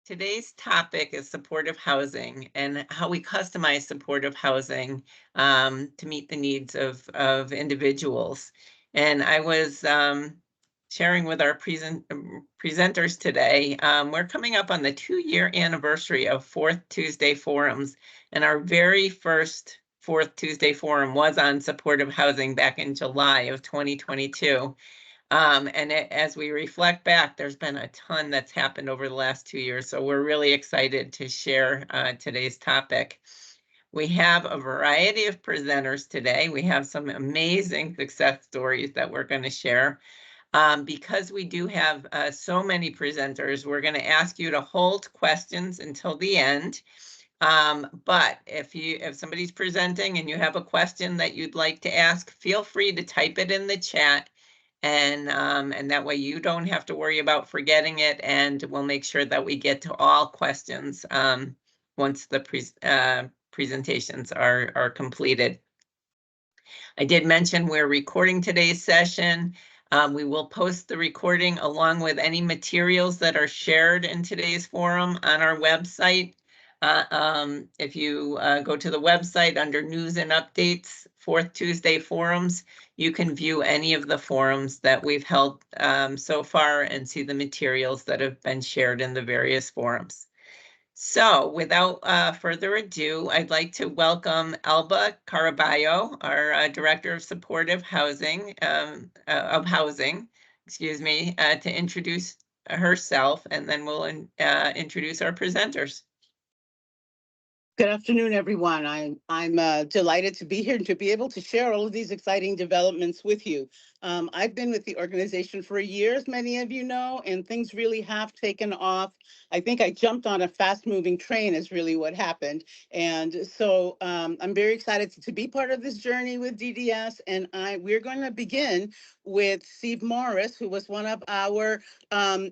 Today's topic is supportive housing and how we customize supportive housing to meet the needs of individuals. And I was sharing with our presenters today, we're coming up on the 2-year anniversary of Fourth Tuesday Forums. And our very first Fourth Tuesday Forum was on supportive housing back in July of 2022. As we reflect back, there's been a ton that's happened over the last 2 years. So we're really excited to share today's topic. We have a variety of presenters today. We have some amazing success stories that we're going to share. Because we do have so many presenters, we're going to ask you to hold questions until the end. But if somebody's presenting and you have a question that you'd like to ask, feel free to type it in the chat. And that way you don't have to worry about forgetting it, and we'll make sure that we get to all questions once the presentations are completed. I did mention we're recording today's session. We will post the recording along with any materials that are shared in today's forum on our website. If you go to the website under News and Updates, Fourth Tuesday Forums, you can view any of the forums that we've held so far and see the materials that have been shared in the various forums. So without further ado, I'd like to welcome Alba Caraballo, our Director of Supportive Housing, excuse me, to introduce herself, and then we'll introduce our presenters. Good afternoon, everyone. I'm delighted to be here and to be able to share all of these exciting developments with you. I've been with the organization for a year, as many of you know, and things really have taken off. I think I jumped on a fast-moving train is really what happened. And so I'm very excited to be part of this journey with DDS. And we're going to begin with Steve Morris, who was one of our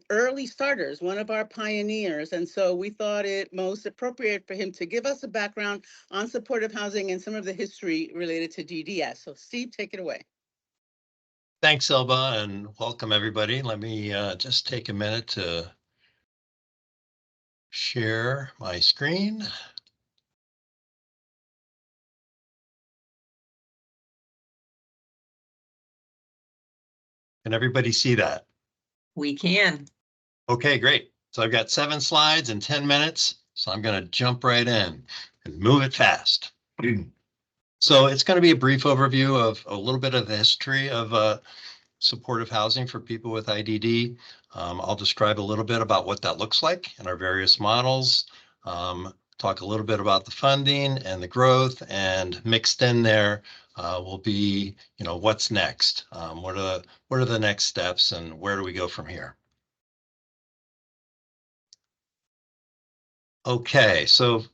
early starters, one of our pioneers. And so we thought it most appropriate for him to give us a background on supportive housing and some of the history related to DDS. So Steve, take it away. Thanks, Elba, and welcome everybody. Let me just take a minute to share my screen. Can everybody see that? We can. Okay, great. So I've got 7 slides in 10 minutes, so I'm going to jump right in and move it fast. So it's going to be a brief overview of a little bit of the history of supportive housing for people with IDD. I'll describe a little bit about what that looks like in our various models, talk a little bit about the funding and the growth, and mixed in there will be, what's next? What are the next steps, and where do we go from here? Okay, so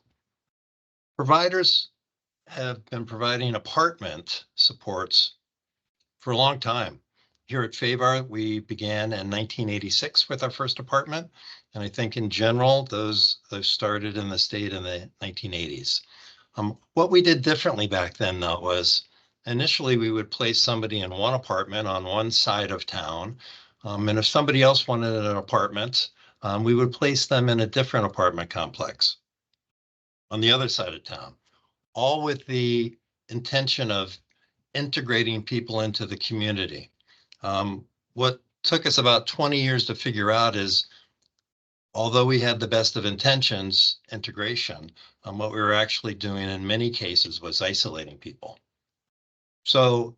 providers have been providing apartment supports for a long time. Here at FAVAR, we began in 1986 with our first apartment, and I think in general, those started in the state in the 1980s. What we did differently back then, though, was initially we would place somebody in one apartment on one side of town, and if somebody else wanted an apartment, we would place them in a different apartment complex on the other side of town, all with the intention of integrating people into the community. What took us about 20 years to figure out is, although we had the best of intentions, integration, what we were actually doing in many cases was isolating people. So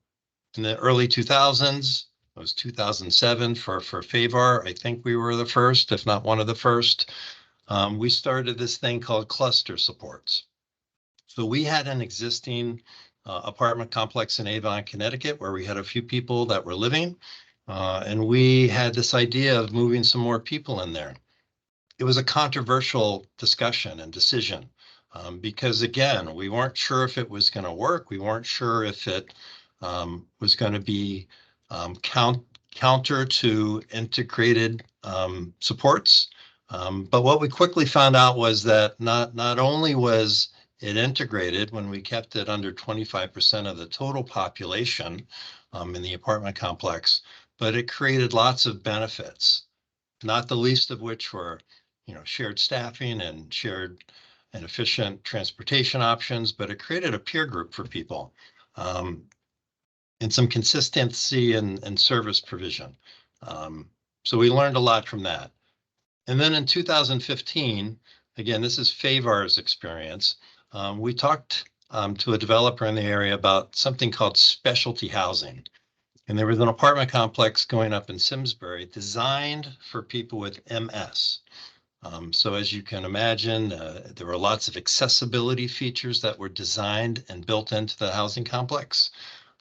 in the early 2000s, it was 2007 for FAVAR. I think we were the first, if not one of the first. We started this thing called cluster supports. So we had an existing apartment complex in Avon, Connecticut, where we had a few people that were living, and we had this idea of moving some more people in there. It was a controversial discussion and decision because, again, we weren't sure if it was going to work. We weren't sure if it was going to be counter to integrated supports. But what we quickly found out was that not only was it integrated when we kept it under 25% of the total population in the apartment complex, but it created lots of benefits, not the least of which were shared staffing and shared and efficient transportation options, but it created a peer group for people and some consistency and service provision. So we learned a lot from that. And then in 2015, again, this is Favar's experience. We talked to a developer in the area about something called specialty housing. And there was an apartment complex going up in Simsbury designed for people with MS. So as you can imagine, there were lots of accessibility features that were designed and built into the housing complex.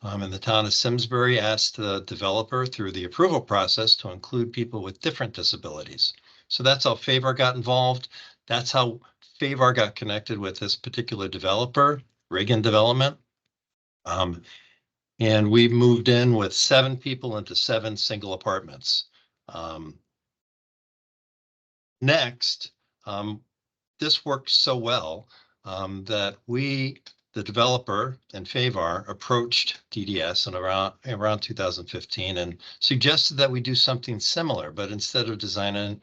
And the town of Simsbury asked the developer through the approval process to include people with different disabilities. So that's how Favar got involved. That's how Favar got connected with this particular developer, Reagan Development. And we moved in with 7 people into 7 single apartments. Next, this worked so well that the developer and Favar approached DDS in around 2015 and suggested that we do something similar, but instead of designing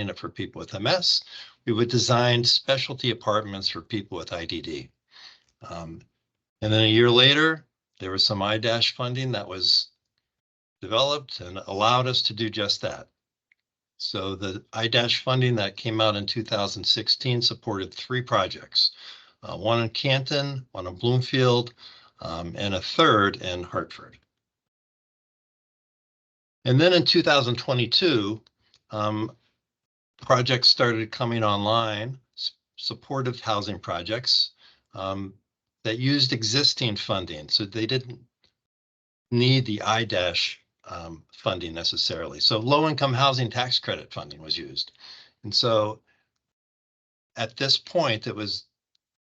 it for people with MS, we would design specialty apartments for people with IDD. And then a year later, there was some IDASH funding that was developed and allowed us to do just that. So the IDASH funding that came out in 2016 supported 3 projects, one in Canton, one in Bloomfield, and a third in Hartford. And then in 2022, projects started coming online, supportive housing projects that used existing funding. So they didn't need the IDASH funding necessarily. So low-income housing tax credit funding was used. And so at this point, it was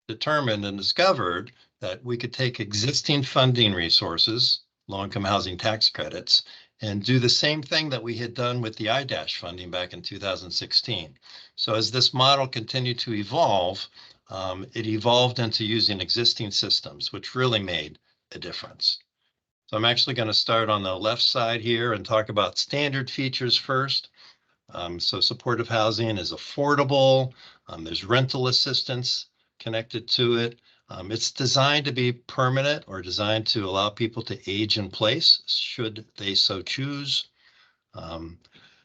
determined and discovered that we could take existing funding resources, low-income housing tax credits, and do the same thing that we had done with the IDASH funding back in 2016. So as this model continued to evolve, it evolved into using existing systems, which really made a difference. So I'm actually going to start on the left side here and talk about standard features first. So supportive housing is affordable. There's rental assistance connected to it. It's designed to be permanent or designed to allow people to age in place should they so choose.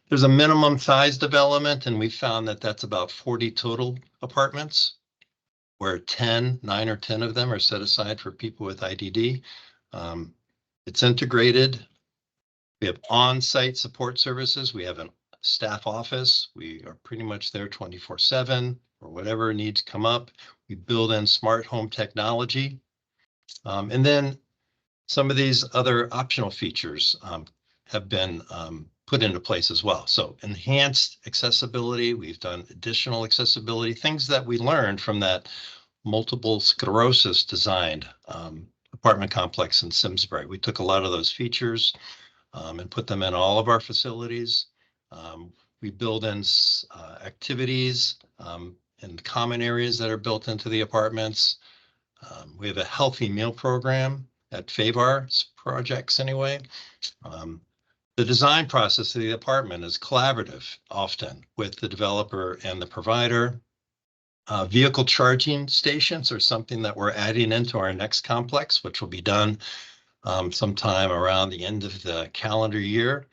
There's a minimum size development, and we found that that's about 40 total apartments, where 9 or 10 of them are set aside for people with IDD. It's integrated. We have on-site support services. We have a staff office. We are pretty much there 24/7 or whatever needs come up. We build in smart home technology. And then some of these other optional features have been put into place as well. So enhanced accessibility. We've done additional accessibility, things that we learned from that multiple sclerosis designed apartment complex in Simsbury. We took a lot of those features and put them in all of our facilities. We build in activities in common areas that are built into the apartments. We have a healthy meal program at Favar's projects anyway. The design process of the apartment is collaborative often with the developer and the provider. Vehicle charging stations are something that we're adding into our next complex, which will be done sometime around the end of the calendar year.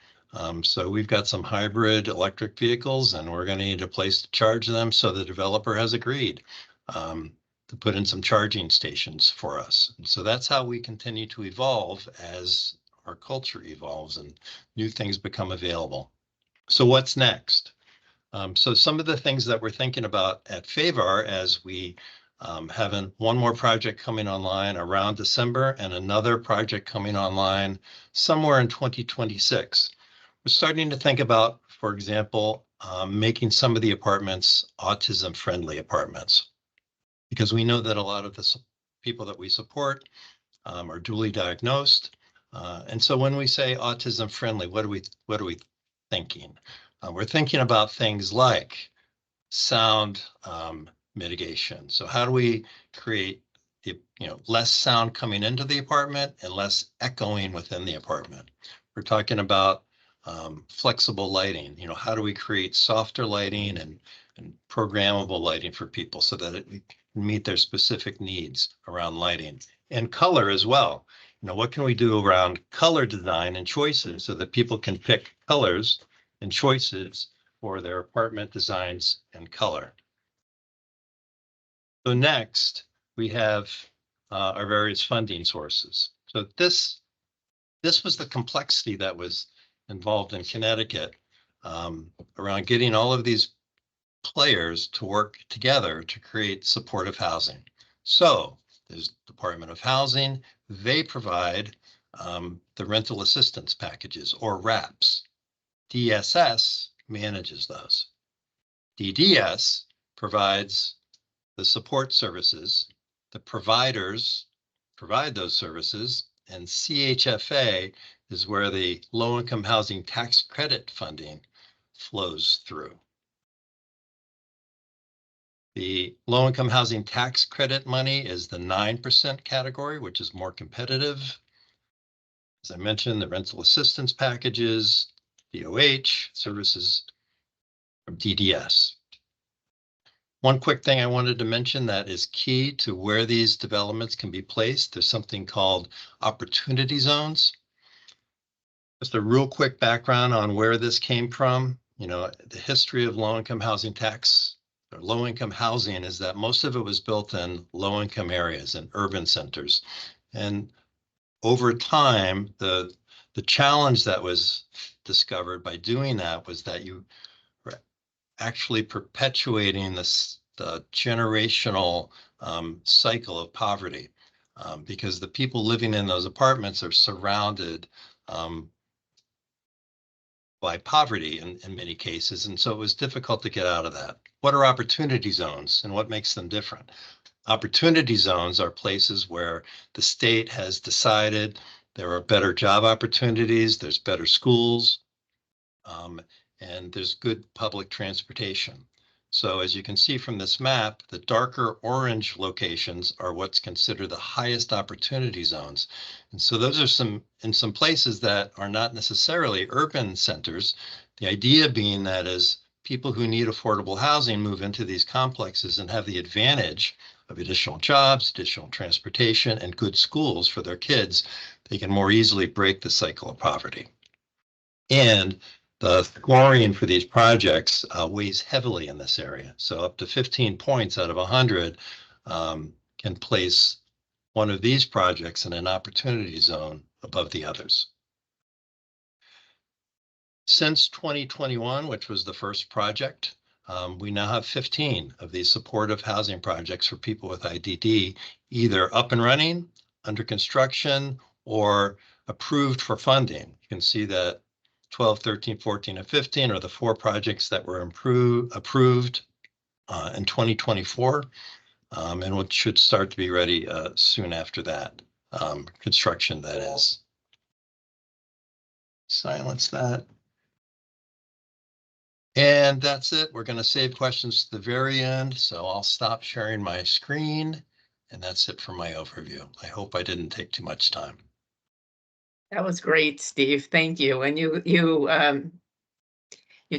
So we've got some hybrid electric vehicles and we're going to need a place to charge them. So the developer has agreed to put in some charging stations for us. And so that's how we continue to evolve as our culture evolves and new things become available. So what's next? So some of the things that we're thinking about at Favar as we have one more project coming online around December and another project coming online somewhere in 2026. We're starting to think about, for example, making some of the apartments autism-friendly apartments, because we know that a lot of the people that we support are dually diagnosed. And so when we say autism-friendly, what are we thinking? We're thinking about things like sound mitigation. So how do we create less sound coming into the apartment and less echoing within the apartment? We're talking about flexible lighting. How do we create softer lighting and and programmable lighting for people so that it can meet their specific needs around lighting and color as well. What can we do around color design and choices so that people can pick colors and choices for their apartment designs and color? So next, we have our various funding sources. So this was the complexity that was involved in Connecticut around getting all of these players to work together to create supportive housing. So there's Department of Housing. They provide the rental assistance packages, or RAPs. DSS manages those. DDS provides the support services. The providers provide those services, and CHFA is where the low-income housing tax credit funding flows through. The low-income housing tax credit money is the 9% category, which is more competitive. As I mentioned, the rental assistance packages, DOH, services from DDS. One quick thing I wanted to mention that is key to where these developments can be placed. There's something called opportunity zones. Just a real quick background on where this came from. The history of low-income housing tax or low-income housing is that most of it was built in low-income areas and urban centers. And over time, the challenge that was discovered by doing that was that you were actually perpetuating the generational cycle of poverty because the people living in those apartments are surrounded by poverty in many cases. And so it was difficult to get out of that. What are opportunity zones and what makes them different? Opportunity zones are places where the state has decided there are better job opportunities, there's better schools, and there's good public transportation. So as you can see from this map, the darker orange locations are what's considered the highest opportunity zones. And so those are in some places that are not necessarily urban centers. The idea being that as people who need affordable housing move into these complexes and have the advantage of additional jobs, additional transportation, and good schools for their kids, they can more easily break the cycle of poverty. And the scoring for these projects weighs heavily in this area. So up to 15 points out of 100 can place one of these projects in an opportunity zone above the others. Since 2021, which was the first project, we now have 15 of these supportive housing projects for people with IDD, either up and running, under construction, or approved for funding. You can see that 12, 13, 14, and 15 are the 4 projects that were approved in 2024, and which should start to be ready soon after that, construction that is. Silence that. And that's it. We're going to save questions to the very end, so I'll stop sharing my screen, and that's it for my overview. I hope I didn't take too much time. That was great, Steve. Thank you. And you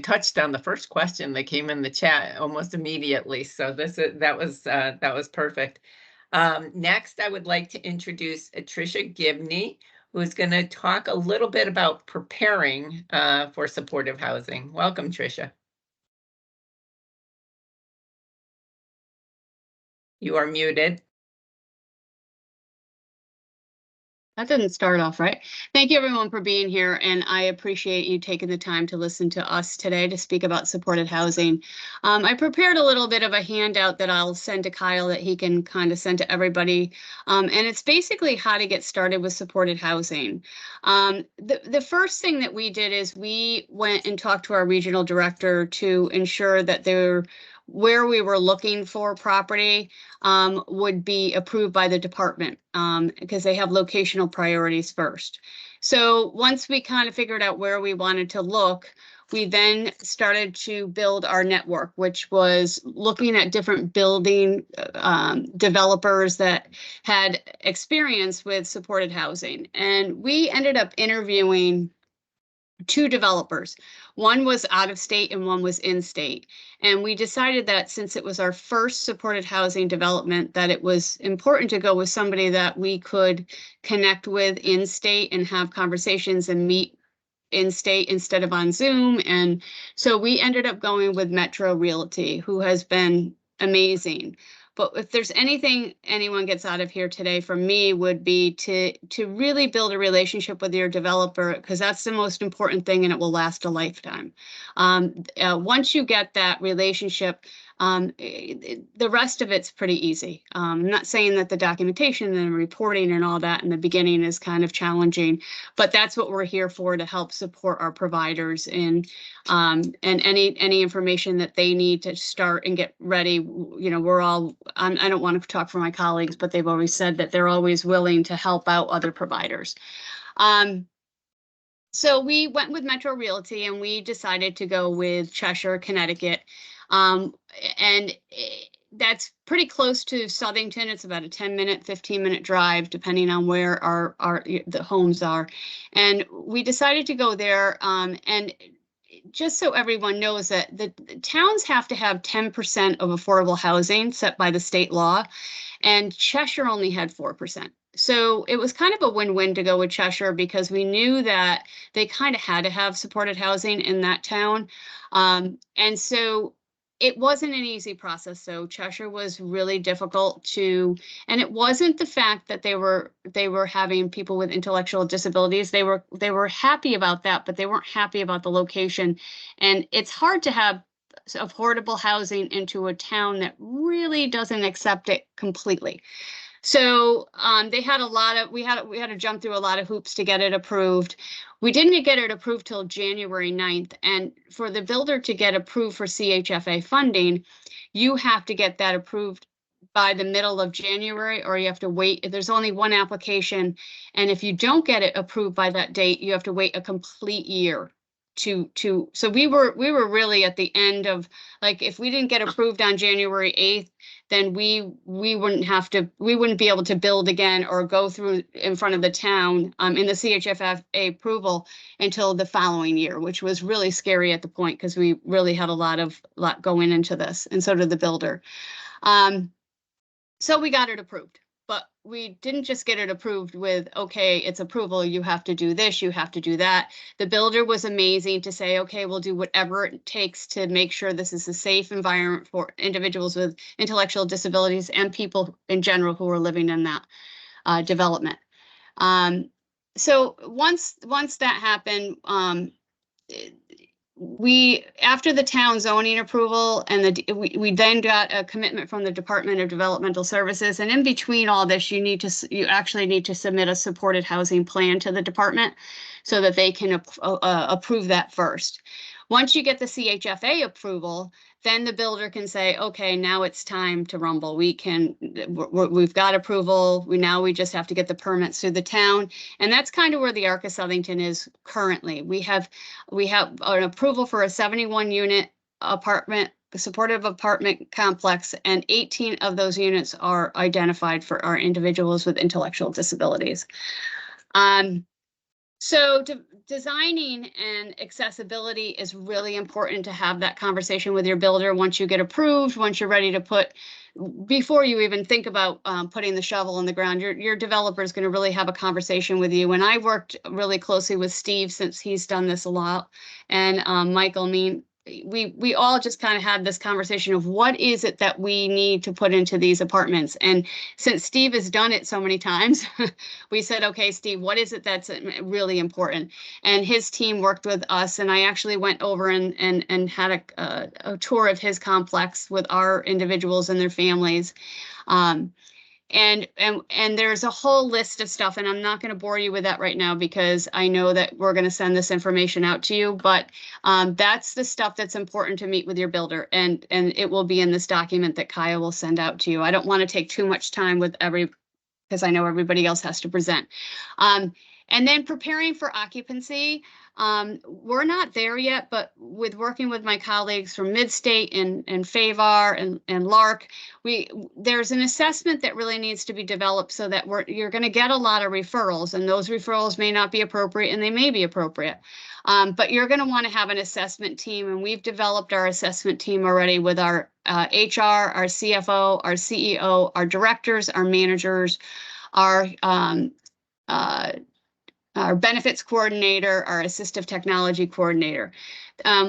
touched on the first question that came in the chat almost immediately. So that was perfect. Next, I would like to introduce Tricia Gibney, who's going to talk a little bit about preparing for supportive housing. Welcome, Tricia. You are muted. That didn't start off right. Thank you everyone for being here, and I appreciate you taking the time to listen to us today to speak about supported housing. I prepared a little bit of a handout that I'll send to Kyle that he can kind of send to everybody, and it's basically how to get started with supported housing. The first thing that we did is we went and talked to our regional director to ensure that where we were looking for property would be approved by the department because they have locational priorities first. So once we kind of figured out where we wanted to look, we then started to build our network, which was looking at different building developers that had experience with supported housing. And we ended up interviewing two developers. One was out of state and one was in state. And we decided that since it was our first supported housing development, that it was important to go with somebody that we could connect with in state and have conversations and meet in state instead of on Zoom. And so we ended up going with Metro Realty, who has been amazing. But if there's anything anyone gets out of here today from me would be to really build a relationship with your developer, because that's the most important thing and it will last a lifetime. Once you get that relationship, the rest of it's pretty easy. I'm not saying that the documentation and reporting and all that in the beginning is kind of challenging, but that's what we're here for, to help support our providers and any information that they need to start and get ready. You know, we're all, I don't want to talk for my colleagues, but they've always said that they're always willing to help out other providers. So we went with Metro Realty and we decided to go with Cheshire, Connecticut. And that's pretty close to Southington. It's about a 10-minute, 15-minute drive, depending on where the homes are. And we decided to go there. And just so everyone knows that the towns have to have 10% of affordable housing set by the state law, and Cheshire only had 4%. So it was kind of a win-win to go with Cheshire, because we knew that they kind of had to have supported housing in that town. And so it wasn't an easy process. So Cheshire was really difficult to, and it wasn't the fact that they were having people with intellectual disabilities. They were happy about that, but they weren't happy about the location. And it's hard to have affordable housing into a town that really doesn't accept it completely. So they had we had to jump through a lot of hoops to get it approved. We didn't get it approved till January 9th. And for the builder to get approved for CHFA funding, you have to get that approved by the middle of January, or you have to wait. There's only one application. And if you don't get it approved by that date, you have to wait a complete year so we were really at the end of, like, if we didn't get approved on January 8th, then we wouldn't be able to build again or go through in front of the town in the CHFA approval until the following year, which was really scary at the point, because we really had a lot going into this, and so did the builder. So we got it approved. But we didn't just get it approved with, okay, it's approval, you have to do this, you have to do that. The builder was amazing to say, okay, we'll do whatever it takes to make sure this is a safe environment for individuals with intellectual disabilities and people in general who are living in that development. So once that happened, after the town zoning approval, and we then got a commitment from the Department of Developmental Services. And in between all this, you actually need to submit a supported housing plan to the department so that they can approve that first. Once you get the CHFA approval, then the builder can say, okay, now it's time to rumble. We've got approval. We just have to get the permits through the town. And that's kind of where the Arc of Southington is currently. We have an approval for a 71-unit supportive apartment complex, and 18 of those units are identified for our individuals with intellectual disabilities. So designing and accessibility is really important to have that conversation with your builder once you get approved, once you're ready to before you even think about putting the shovel in the ground. Your developer is going to really have a conversation with you. And I worked really closely with Steve, since he's done this a lot, and Michael, we all just kind of had this conversation of what is it that we need to put into these apartments. And since Steve has done it so many times, we said, okay, Steve, what is it that's really important? And his team worked with us, and I actually went over and had a tour of his complex with our individuals and their families. And there's a whole list of stuff, and I'm not going to bore you with that right now, because I know that we're going to send this information out to you, but that's the stuff that's important to meet with your builder, and it will be in this document that Kaya will send out to you. I don't want to take too much time with because I know everybody else has to present. And then preparing for occupancy. We're not there yet, but with working with my colleagues from Midstate and FAVAR and LARC, there's an assessment that really needs to be developed so that you're going to get a lot of referrals, and those referrals may not be appropriate and they may be appropriate. But you're going to want to have an assessment team, and we've developed our assessment team already with our HR, our CFO, our CEO, our directors, our managers, our benefits coordinator, our assistive technology coordinator.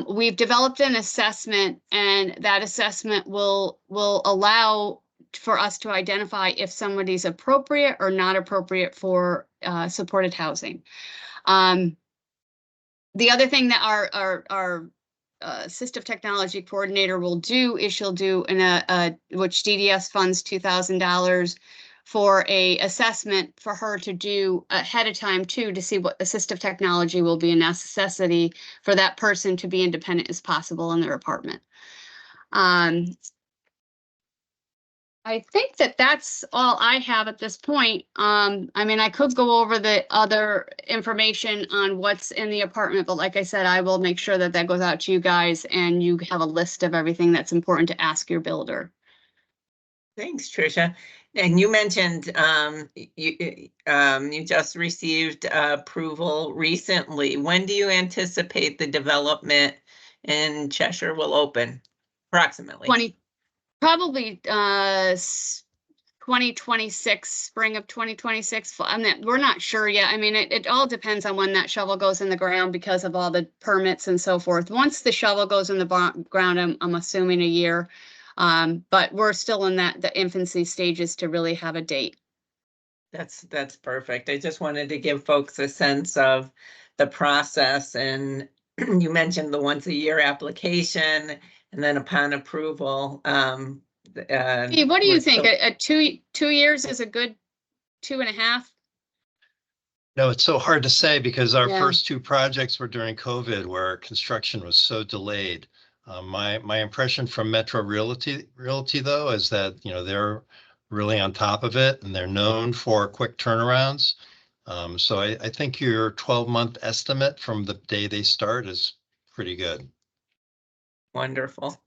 We've developed an assessment, and that assessment will allow for us to identify if somebody's appropriate or not appropriate for supported housing. The other thing that our assistive technology coordinator will do is she'll do which DDS funds $2,000 for a assessment for her to do ahead of time too, to see what assistive technology will be a necessity for that person to be independent as possible in their apartment. I think that that's all I have at this point. I mean, I could go over the other information on what's in the apartment, but like I said, I will make sure that that goes out to you guys and you have a list of everything that's important to ask your builder. Thanks, Tricia. And you mentioned you just received approval recently. When do you anticipate the development in Cheshire will open, approximately? Probably 2026, spring of 2026. We're not sure yet. I mean, it all depends on when that shovel goes in the ground because of all the permits and so forth. Once the shovel goes in the ground, I'm assuming a year. But we're still in the infancy stages to really have a date. That's perfect. I just wanted to give folks a sense of the process, and you mentioned the once a year application, and then upon approval. Hey, what do you think? A 2 years is a good 2.5? No, it's so hard to say because our first two projects were during COVID where construction was so delayed. My impression from Metro Realty though is that they're really on top of it and they're known for quick turnarounds. So I think your 12-month estimate from the day they start is pretty good. Wonderful.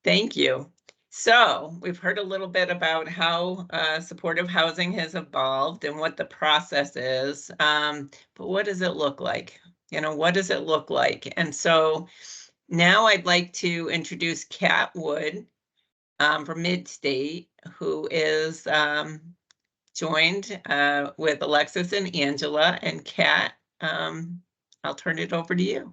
Thank you. So we've heard a little bit about how supportive housing has evolved and what the process is, but what does it look like? What does it look like? And so now I'd like to introduce Kat Wood from Midstate, who is joined with Alexis and Angela. And Kat, I'll turn it over to you.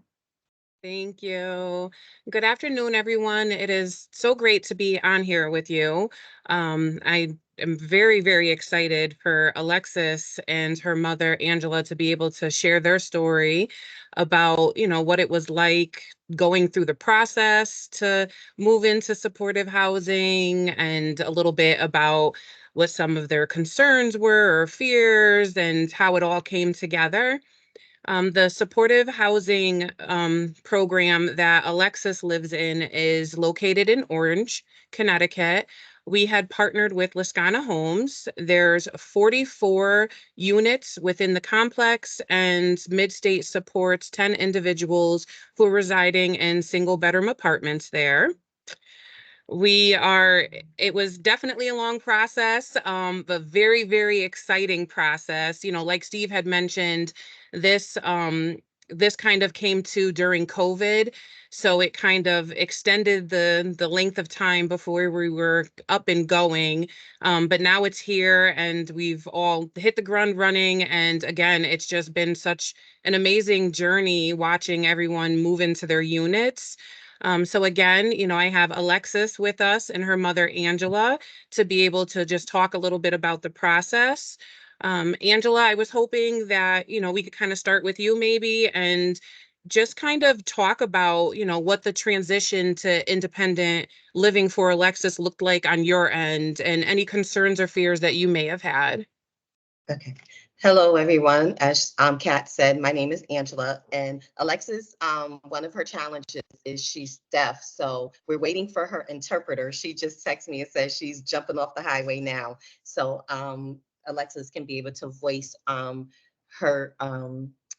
Thank you. Good afternoon, everyone. It is so great to be on here with you. I am very, very excited for Alexis and her mother, Angela, to be able to share their story about, what it was like going through the process to move into supportive housing, and a little bit about what some of their concerns were or fears and how it all came together. The supportive housing program that Alexis lives in is located in Orange, Connecticut. We had partnered with Lascana Homes. There's 44 units within the complex, and Midstate supports 10 individuals who are residing in single-bedroom apartments there. It was definitely a long process, but very, very exciting process. Like Steve had mentioned, this kind of came to during COVID, so it kind of extended the length of time before we were up and going. But now it's here and we've all hit the ground running. And again, it's just been such an amazing journey watching everyone move into their units. So again, I have Alexis with us and her mother, Angela, to be able to just talk a little bit about the process. Angela, I was hoping that, we could kind of start with you maybe and just kind of talk about, what the transition to independent living for Alexis looked like on your end and any concerns or fears that you may have had. Okay. Hello, everyone. As Kat said, my name is Angela, and Alexis, one of her challenges is she's deaf, so we're waiting for her interpreter. She just texted me and says she's jumping off the highway now, so Alexis can be able to voice her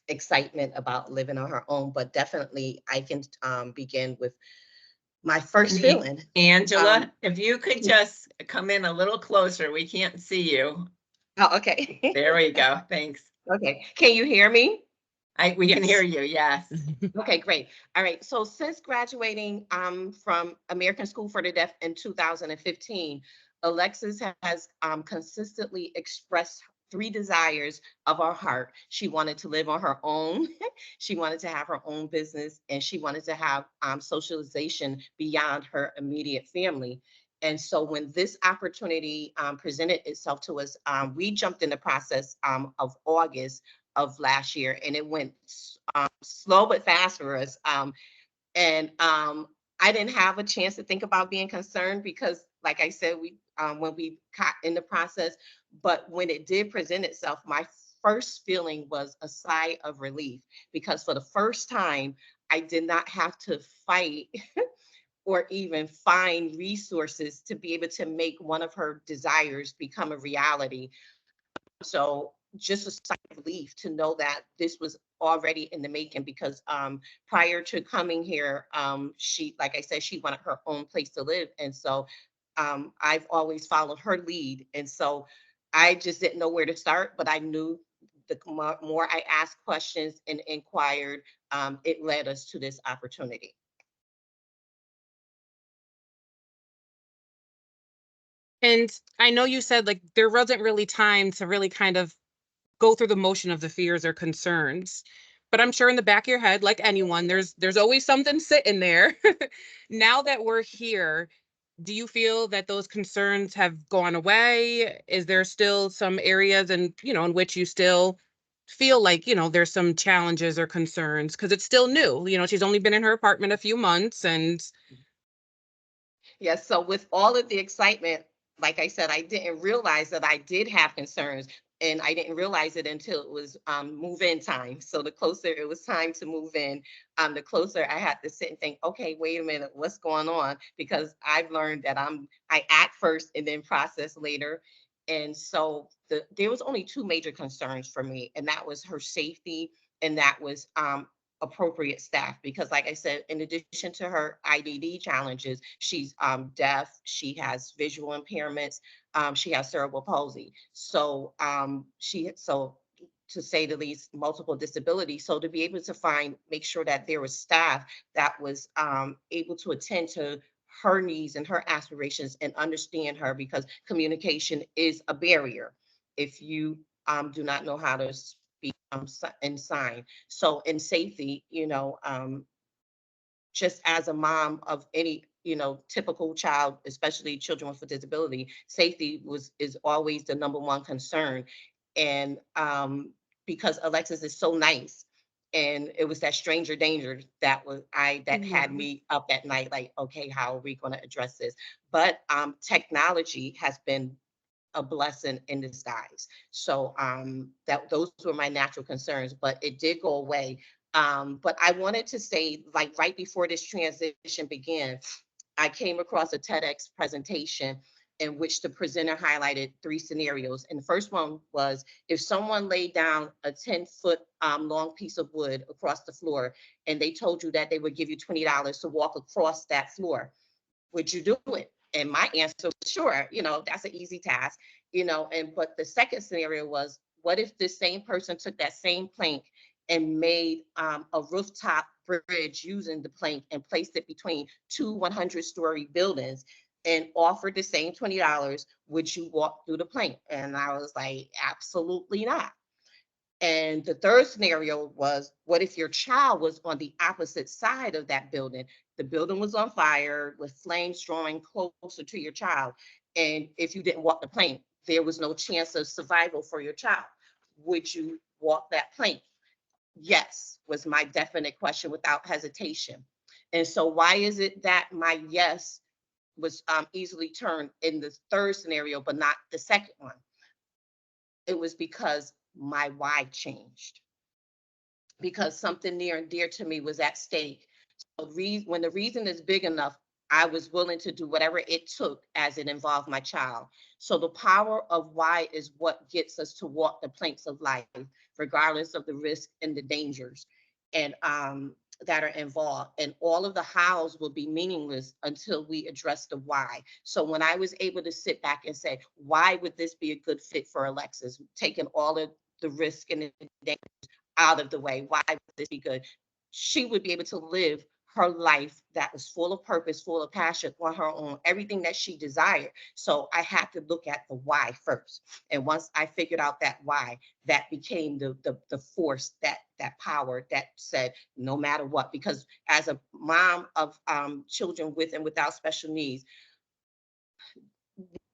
excitement about living on her own, but definitely I can begin with my first feeling. Angela, if you could just come in a little closer, we can't see you. Oh, okay. There we go. Thanks. Okay. Can you hear me? We can hear Yes. you. Yes. Okay, great. All right. So since graduating from American School for the Deaf in 2015, Alexis has consistently expressed three desires of her heart. She wanted to live on her own. She wanted to have her own business, and she wanted to have socialization beyond her immediate family. And so when this opportunity presented itself to us, we jumped in the process of August of last year, and it went slow but fast for us. And I didn't have a chance to think about being concerned because, like I said, we when we got in the process, but when it did present itself, my first feeling was a sigh of relief because for the first time, I did not have to fight or even find resources to be able to make one of her desires become a reality. So just a sigh of relief to know that this was already in the making because prior to coming here, she, like I said, she wanted her own place to live. And so I've always followed her lead. And so I just didn't know where to start, but I knew the more I asked questions and inquired, it led us to this opportunity. And I know you said like there wasn't really time to really kind of go through the motion of the fears or concerns. But I'm sure in the back of your head, like anyone, there's always something sitting there. Now that we're here, do you feel that those concerns have gone away? Is there still some areas and in which you still feel like, there's some challenges or concerns because it's still new. She's only been in her apartment a few months and Yes, so with all of the excitement, like I said, I didn't realize that I did have concerns, and I didn't realize it until it was move-in time. So the closer it was time to move in, the closer I had to sit and think, okay, wait a minute, what's going on? Because I've learned that I act first and then process later. And so there was only two major concerns for me, and that was her safety, and that was appropriate staff because like I said, in addition to her IDD challenges, she's deaf, she has visual impairments, she has cerebral palsy. So to say the least, multiple disabilities. So to be able to make sure that there was staff that was able to attend to her needs and her aspirations and understand her because communication is a barrier if you do not know how to speak and sign. So in safety, just as a mom of any, typical child, especially children with a disability, safety is always the number one concern. And because Alexis is so nice, and it was that stranger danger that had me up at night, like, okay, how are we going to address this? But technology has been a blessing in disguise. So that those were my natural concerns, but it did go away. But I wanted to say, like right before this transition began, I came across a TEDx presentation in which the presenter highlighted three scenarios. And the first one was if someone laid down a 10-foot long piece of wood across the floor and they told you that they would give you $20 to walk across that floor, would you do it? And my answer was sure, that's an easy task, but the second scenario was what if this same person took that same plank and made a rooftop bridge using the plank and placed it between two 100-story buildings and offered the same $20, would you walk through the plank? And I was like, absolutely not. And the third scenario was, what if your child was on the opposite side of that building? The building was on fire with flames drawing closer to your child. And if you didn't walk the plank, there was no chance of survival for your child. Would you walk that plank? Yes, was my definite question without hesitation. And so why is it that my yes was easily turned in the third scenario, but not the second one? It was because my why changed, because something near and dear to me was at stake. So when the reason is big enough, I was willing to do whatever it took as it involved my child. So the power of why is what gets us to walk the planks of life, regardless of the risk and the dangers and that are involved. And all of the hows will be meaningless until we address the why. So when I was able to sit back and say, why would this be a good fit for Alexis? Taking all of the risk and the dangers out of the way, why would this be good? She would be able to live her life that was full of purpose, full of passion on her own, everything that she desired. So I had to look at the why first. And once I figured out that why, that became the force, that power that said, no matter what, because as a mom of children with and without special needs,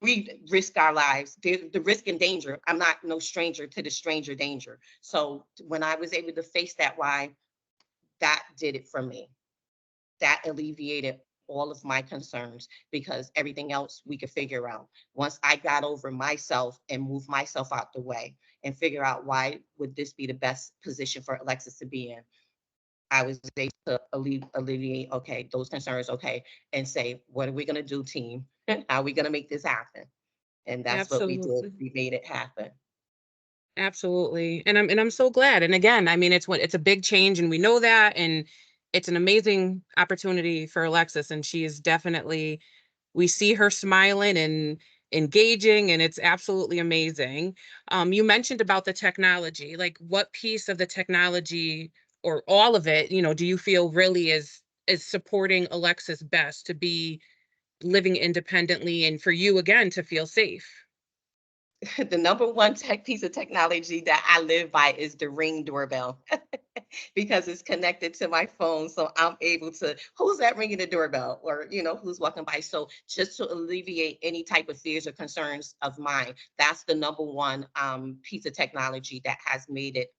we risk our lives. The risk and danger. I'm not no stranger to the stranger danger. So when I was able to face that why, that did it for me. That alleviated all of my concerns because everything else we could figure out. Once I got over myself and moved myself out the way and figure out why would this be the best position for Alexis to be in, I was able to alleviate, okay, those concerns, okay, and say, what are we going to do, team? How are we going to make this happen? And that's what we did. Absolutely. We made it happen. Absolutely. And I'm so glad. And again, I mean, it's a big change and we know that, and it's an amazing opportunity for Alexis, and she is definitely, we see her smiling and engaging, and it's absolutely amazing. You mentioned about the technology, like what piece of the technology or all of it, do you feel really is supporting Alexis best to be living independently and for you again to feel safe? The number one piece of technology that I live by is the Ring doorbell because it's connected to my phone. So I'm able to, who's that ringing the doorbell, or, who's walking by. So just to alleviate any type of fears or concerns of mine, that's the number one piece of technology that has made it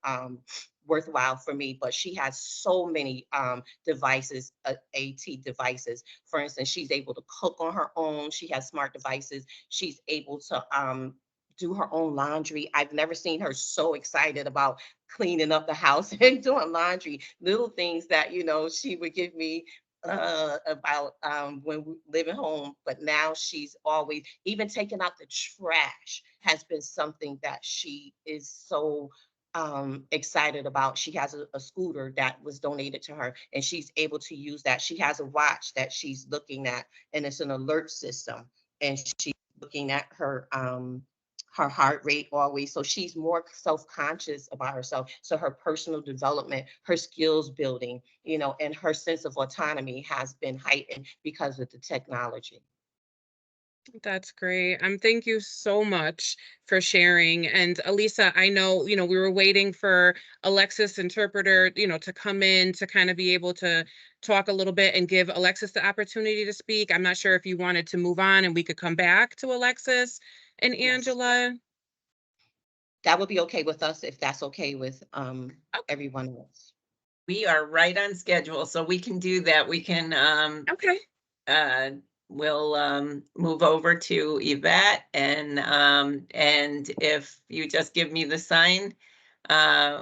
worthwhile for me. But she has so many devices, AT devices. For instance, she's able to cook on her own. She has smart devices. She's able to do her own laundry. I've never seen her so excited about cleaning up the house and doing laundry. Little things that, she would give me about when we live at home, but now she's always, even taking out the trash has been something that she is so excited about. She has a scooter that was donated to her and she's able to use that. She has a watch that she's looking at and it's an alert system, and she's looking at her heart rate always. So she's more self-conscious about herself. So her personal development, her skills building, and her sense of autonomy has been heightened because of the technology. That's great. Thank you so much for sharing. And Elisa, I know, we were waiting for Alexis interpreter, to come in to kind of be able to talk a little bit and give Alexis the opportunity to speak. I'm not sure if you wanted to move on and we could come back to Alexis and Angela. That would be okay with us if that's okay with everyone else. We are right on schedule, so we can do that. We can Okay. we'll move over to Yvette, and if you just give me the sign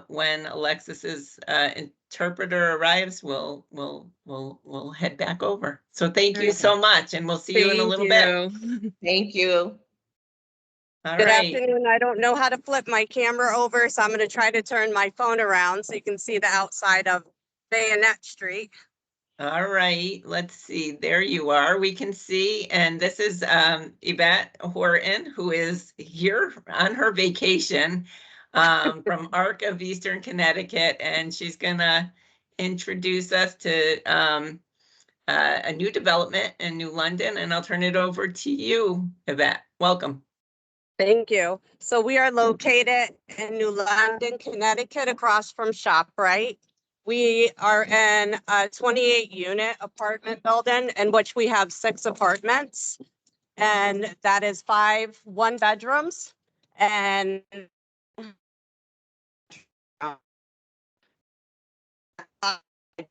when Alexis's interpreter arrives, we'll head back over. So thank you so much, and we'll see you in a little bit. Thank you. All Good right. afternoon. I don't know how to flip my camera over, so I'm going to try to turn my phone around so you can see the outside of Bayonet Street. All right, let's see. There you are. We can see, and this is Yvette Horton, who is here on her vacation from ARC of Eastern Connecticut, and she's gonna introduce us to a new development in New London, and I'll turn it over to you, Yvette. Welcome. Thank you. So we are located in New London, Connecticut, across from ShopRite. We are in a 28-unit apartment building in which we have 6 apartments, and that is 5 one-bedrooms and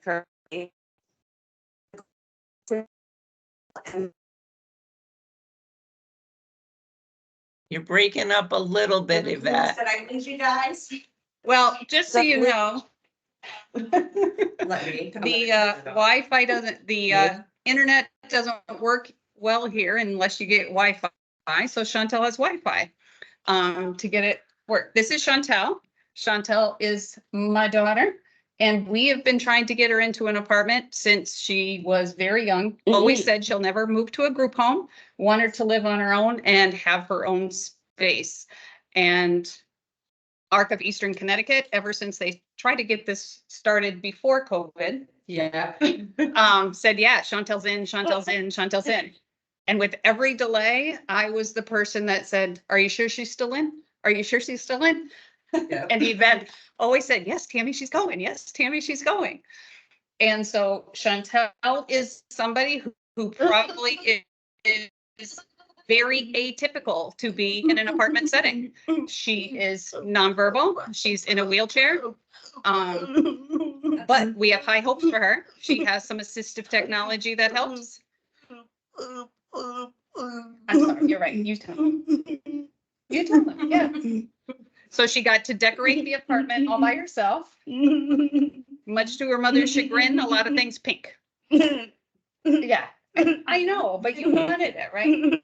currently. You're breaking up a little bit, Yvette. Did I lose you guys? Well, just so you know, Let me the Wi-Fi doesn't, the internet doesn't work well here unless you get Wi-Fi. So Chantel has Wi-Fi to get it work. This is Chantel. Chantel is my daughter. And we have been trying to get her into an apartment since she was very young. Always said she'll never move to a group home, wanted to live on her own and have her own space. And Arc of Eastern Connecticut, ever since they tried to get this started before COVID, said, yeah, Chantel's in, Chantel's in, Chantel's in. And with every delay, I was the person that said, are you sure she's still in? Are you sure she's still in? Yeah. And Yvette always said, yes, Tammy, she's going. Yes, Tammy, she's going. And so Chantel is somebody who probably is very atypical to be in an apartment setting. She is nonverbal. She's in a wheelchair. But we have high hopes for her. She has some assistive technology that helps. I'm sorry, you're right. You tell them. You tell them, yeah. So she got to decorate the apartment all by herself. Much to her mother's chagrin, a lot of things pink. Yeah, I know, but you wanted it, right?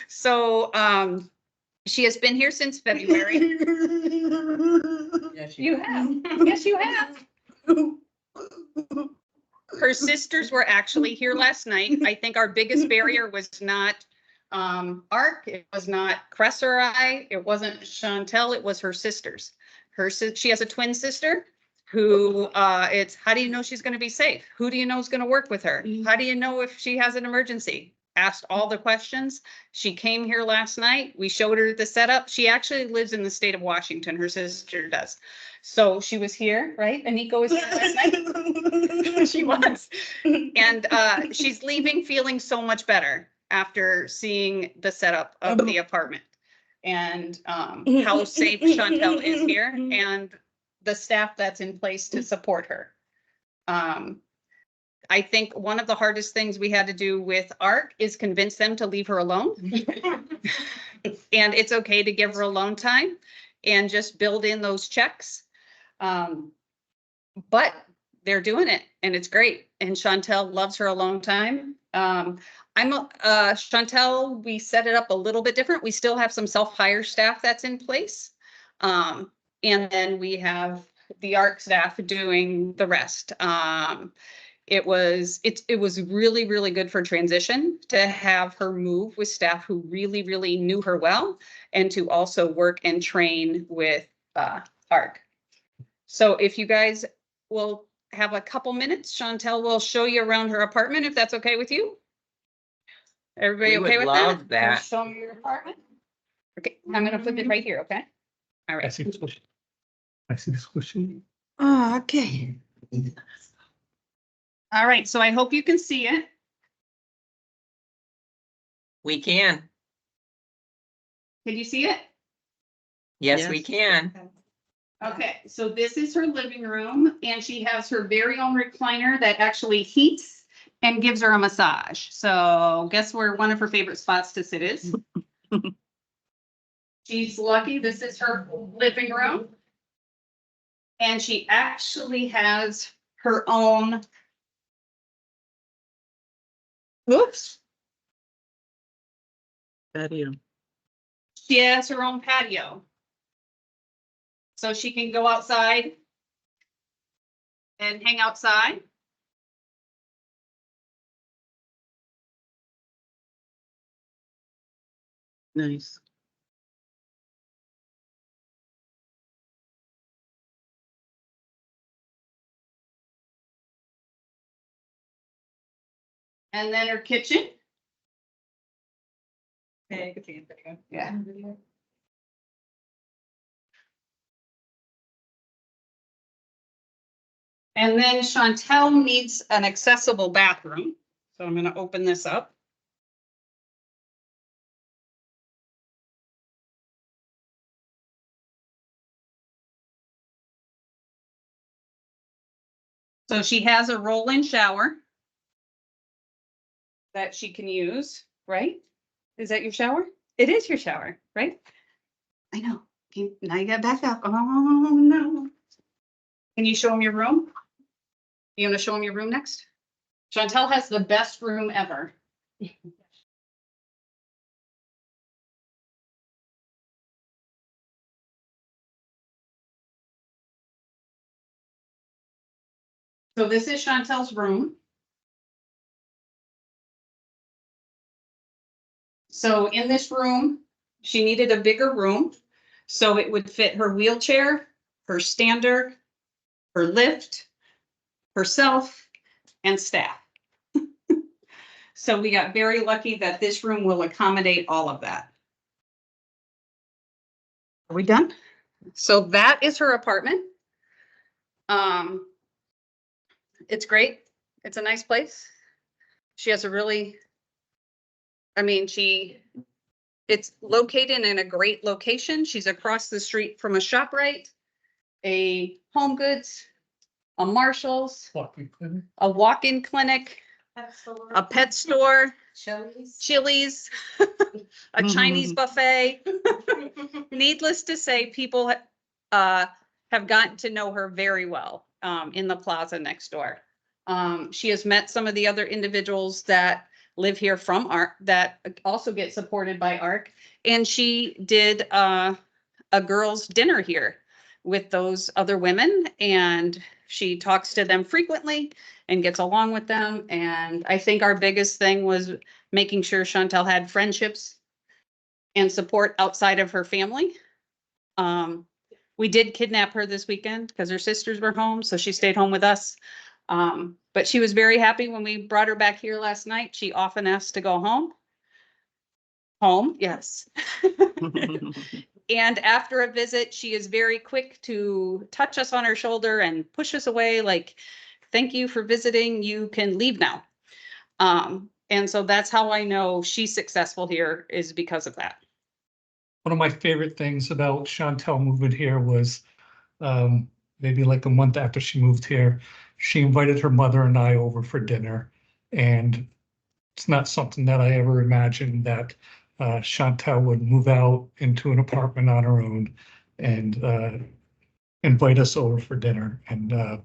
So she has been here since February. Yes, you have. Yes, you have. Her sisters were actually here last night. I think our biggest barrier was not Arc, it was not Cress or I, it wasn't Chantel, it was her sisters. She has a twin sister who it's how do you know she's going to be safe? Who do you know is going to work with her? How do you know if she has an emergency? Asked all the questions. She came here last night. We showed her the setup. She actually lives in the state of Washington. Her sister does. So she was here, right? Aniko was here last night. She was. And she's leaving feeling so much better after seeing the setup of the apartment and how safe Chantel is here and the staff that's in place to support her. I think one of the hardest things we had to do with Arc is convince them to leave her alone. And it's okay to give her alone time and just build in those checks. But they're doing it and it's great. And Chantel loves her alone time. Chantel, we set it up a little bit different. We still have some self-hire staff that's in place. And then we have the ARC staff doing the rest. It was really, really good for transition to have her move with staff who really, really knew her well and to also work and train with ARC. So if you guys will have a couple minutes, Chantel will show you around her apartment, if that's okay with you. Everybody okay with that? Love that. Show me your apartment. Okay, I'm gonna put it right here, okay? All right. I see this question. Oh, okay. All right, so I hope you can see it. We can. Can you see it? Yes, we can. Okay, so this is her living room and she has her very own recliner that actually heats and gives her a massage. So guess where one of her favorite spots to sit is? She's lucky this is her living room. And she actually has her own. Whoops. Patio. She has her own patio. So she can go outside and hang outside. Nice. And then her kitchen. Yeah, you can see it. There you go. Yeah. And then Chantel needs an accessible bathroom. So I'm going to open this up. So she has a roll-in shower that she can use, right? Is that your shower? It is your shower, right? I know. Now you got back up. Oh, no. Can you show them your room? You want to show them your room next? Chantel has the best room ever. So this is Chantel's room. So in this room, she needed a bigger room, so it would fit her wheelchair, her stander, her lift, herself, and staff. So we got very lucky that this room will accommodate all of that. Are we done? So that is her apartment. It's great. It's a nice place. She has a really, it's located in a great location. She's across the street from a ShopRite, a Home Goods, a Marshalls, a walk-in clinic, a pet store, Chili's, a Chinese buffet. Needless to say, people have gotten to know her very well in the plaza next door. She has met some of the other individuals that live here from ARC that also get supported by ARC. And she did a girls' dinner here with those other women, and she talks to them frequently and gets along with them. And I think our biggest thing was making sure Chantel had friendships and support outside of her family. We did kidnap her this weekend because her sisters were home, so she stayed home with us. But she was very happy when we brought her back here last night. She often asked to go home. Home, yes. And after a visit, she is very quick to touch us on her shoulder and push us away, like, thank you for visiting, you can leave now. And so that's how I know she's successful here, is because of that. One of my favorite things about Chantel moving here was maybe like a month after she moved here, she invited her mother and I over for dinner. And it's not something that I ever imagined that Chantel would move out into an apartment on her own and invite us over for dinner, and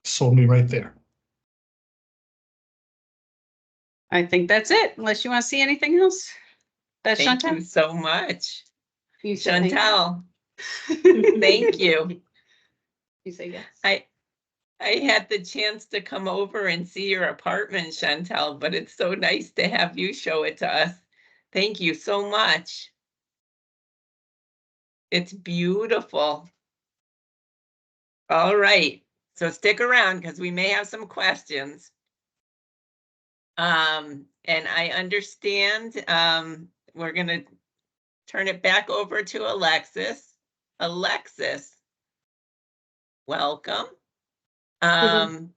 sold me right there. I think that's it, unless you want to see anything else. That's Thank Chantel. you so much, You said thank you. Chantel. Thank you. You say yes. I had the chance to come over and see your apartment, Chantel, but it's so nice to have you show it to us. Thank you so much. It's beautiful. All right, so stick around because we may have some questions. And I understand we're gonna turn it back over to Alexis. Alexis, welcome. I'm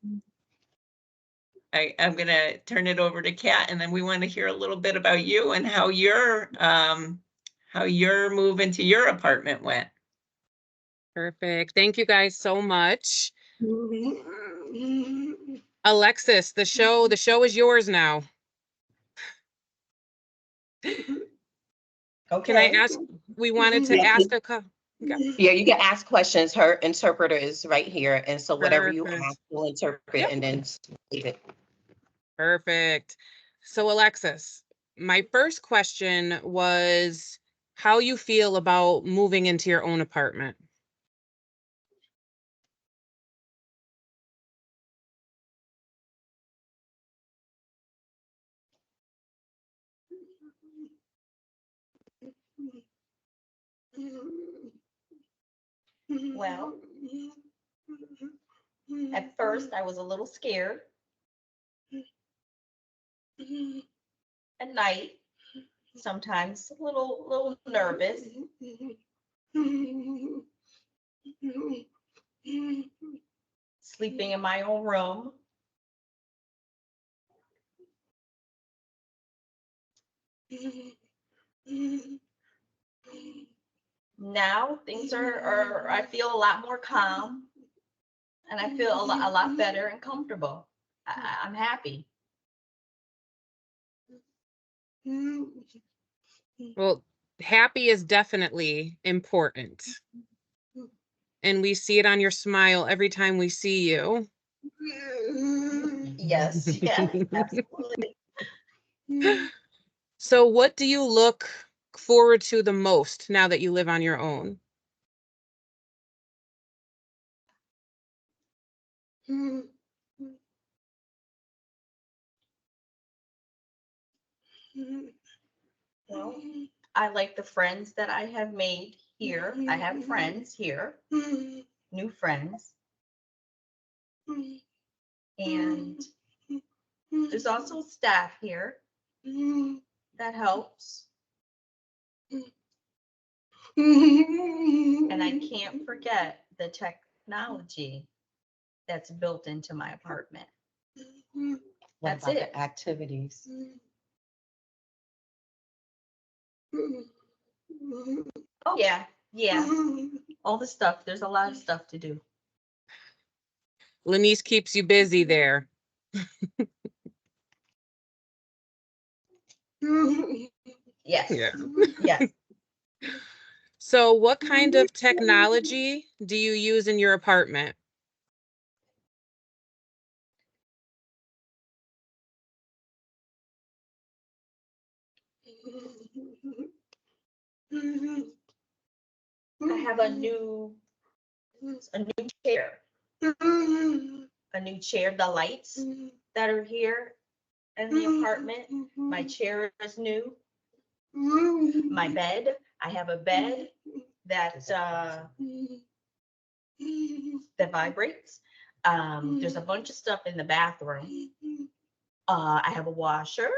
gonna turn it over to Kat, and then we want to hear a little bit about you and how your move into your apartment went. Perfect. Thank you guys so much. Alexis, the show is yours now. Okay. Can I ask, we wanted to ask a couple. Yeah, you can ask questions. Her interpreter is right here. And so whatever you Perfect. ask, we'll interpret Yep. and then leave it. Perfect. So Alexis, my first question was how you feel about moving into your own apartment. Well, at first I was a little scared. At night, sometimes a little nervous. Sleeping in my own room. Now things are I feel a lot more calm, and I feel a lot better and comfortable. I'm happy. Well, happy is definitely important. And we see it on your smile every time we see you. Yes, yeah, absolutely. So what do you look forward to the most now that you live on your own? Well, I like the friends that I have made here. I have friends here, new friends. And there's also staff here that helps. And I can't forget the technology that's built into my apartment. That's it. Activities. Oh, yeah, yeah. All the stuff. There's a lot of stuff to do. Lanice keeps you busy there. Yes. Yeah. Yes. So what kind of technology do you use in your apartment? I have a new chair. A new chair, the lights that are here in the apartment. My chair is new. My bed, I have a bed that that vibrates. There's a bunch of stuff in the bathroom. I have a washer.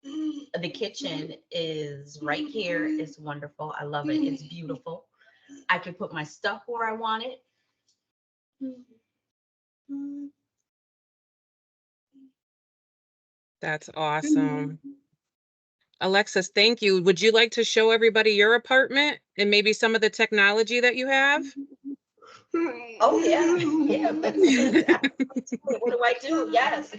The kitchen is right here. It's wonderful. I love it. It's beautiful. I can put my stuff where I want it. That's awesome. Alexis, thank you. Would you like to show everybody your apartment and maybe some of the technology that you have? Oh, yeah. Yeah. What do I do? Yes.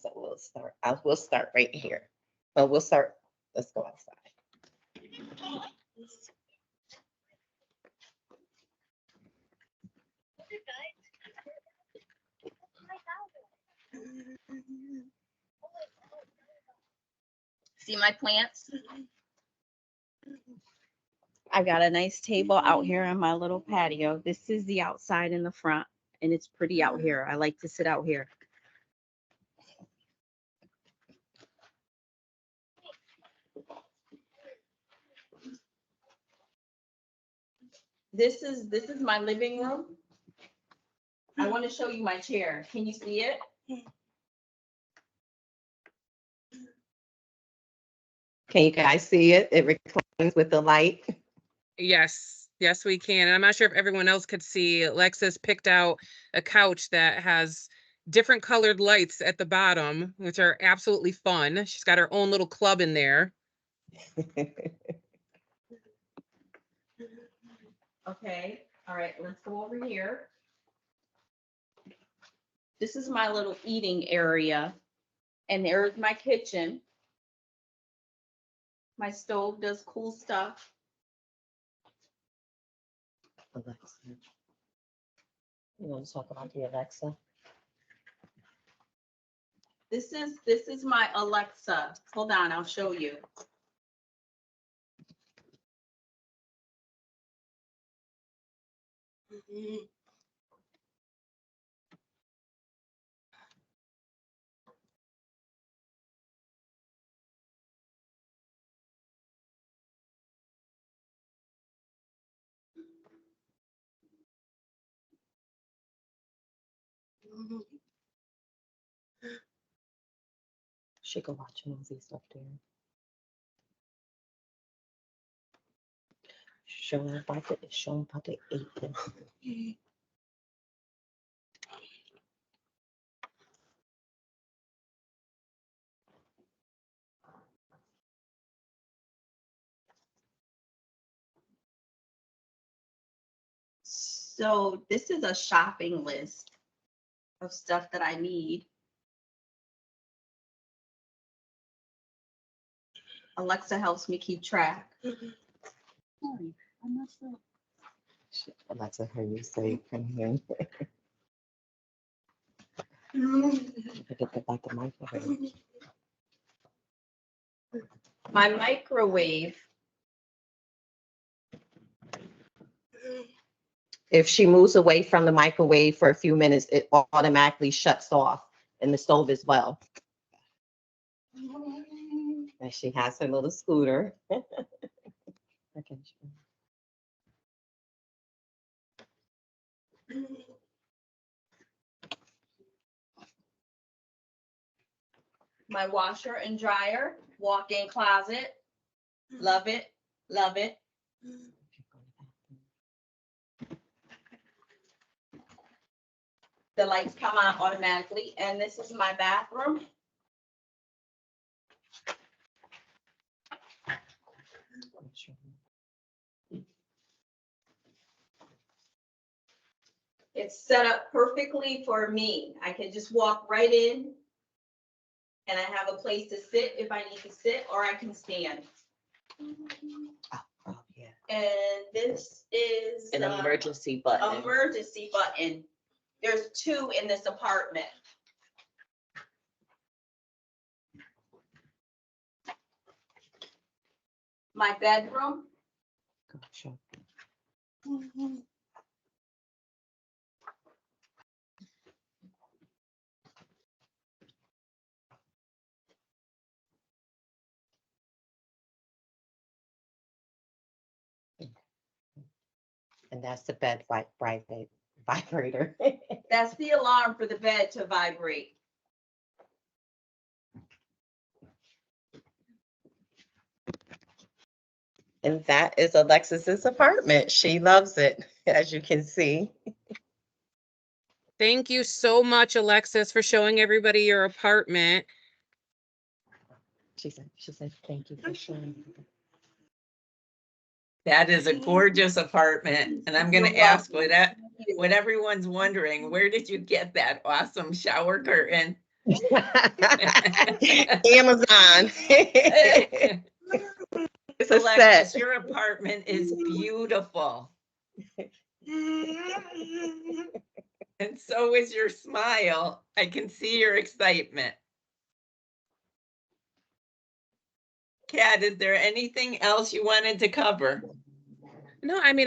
So we'll start right here. Well, let's go outside. See my plants? I got a nice table out here on my little patio. This is the outside in the front, and it's pretty out here. I like to sit out here. This is my living room. I want to show you my chair. Can you see it? Can you guys see it? It reclines with the light. Yes, yes, we can. And I'm not sure if everyone else could see. Alexis picked out a couch that has different colored lights at the bottom, which are absolutely fun. She's got her own little club in there. Okay, all right, let's go over here. This is my little eating area, and there's my kitchen. My stove does cool stuff. Alexa. You want to talk about the Alexa? This is my Alexa. Hold on, I'll show you. She can watch movies up there. Show them about the apron. So this is a shopping list of stuff that I need. Alexa helps me keep track. Alexa, heard you say from here. Forget about the microphone. My microwave. If she moves away from the microwave for a few minutes, it automatically shuts off, and the stove as well. And she has her little scooter. Okay. My washer and dryer, walk-in closet. Love it, love it. The lights come on automatically, and this is my bathroom. It's set up perfectly for me. I can just walk right in. And I have a place to sit if I need to sit, or I can stand. Oh, yeah. And this is An the emergency button. emergency button. There's 2 in this apartment. My bedroom. Gotcha. And that's the bed vibrator. That's the alarm for the bed to vibrate. And that is Alexis's apartment. She loves it, as you can see. Thank you so much, Alexis, for showing everybody your apartment. She said, thank you for showing. That is a gorgeous apartment, and I'm gonna You're ask welcome. what everyone's wondering, where did you get that awesome shower curtain? Amazon. It's a Alexis, set. your apartment is beautiful. And so is your smile. I can see your excitement. Kat, is there anything else you wanted to cover? No, I mean,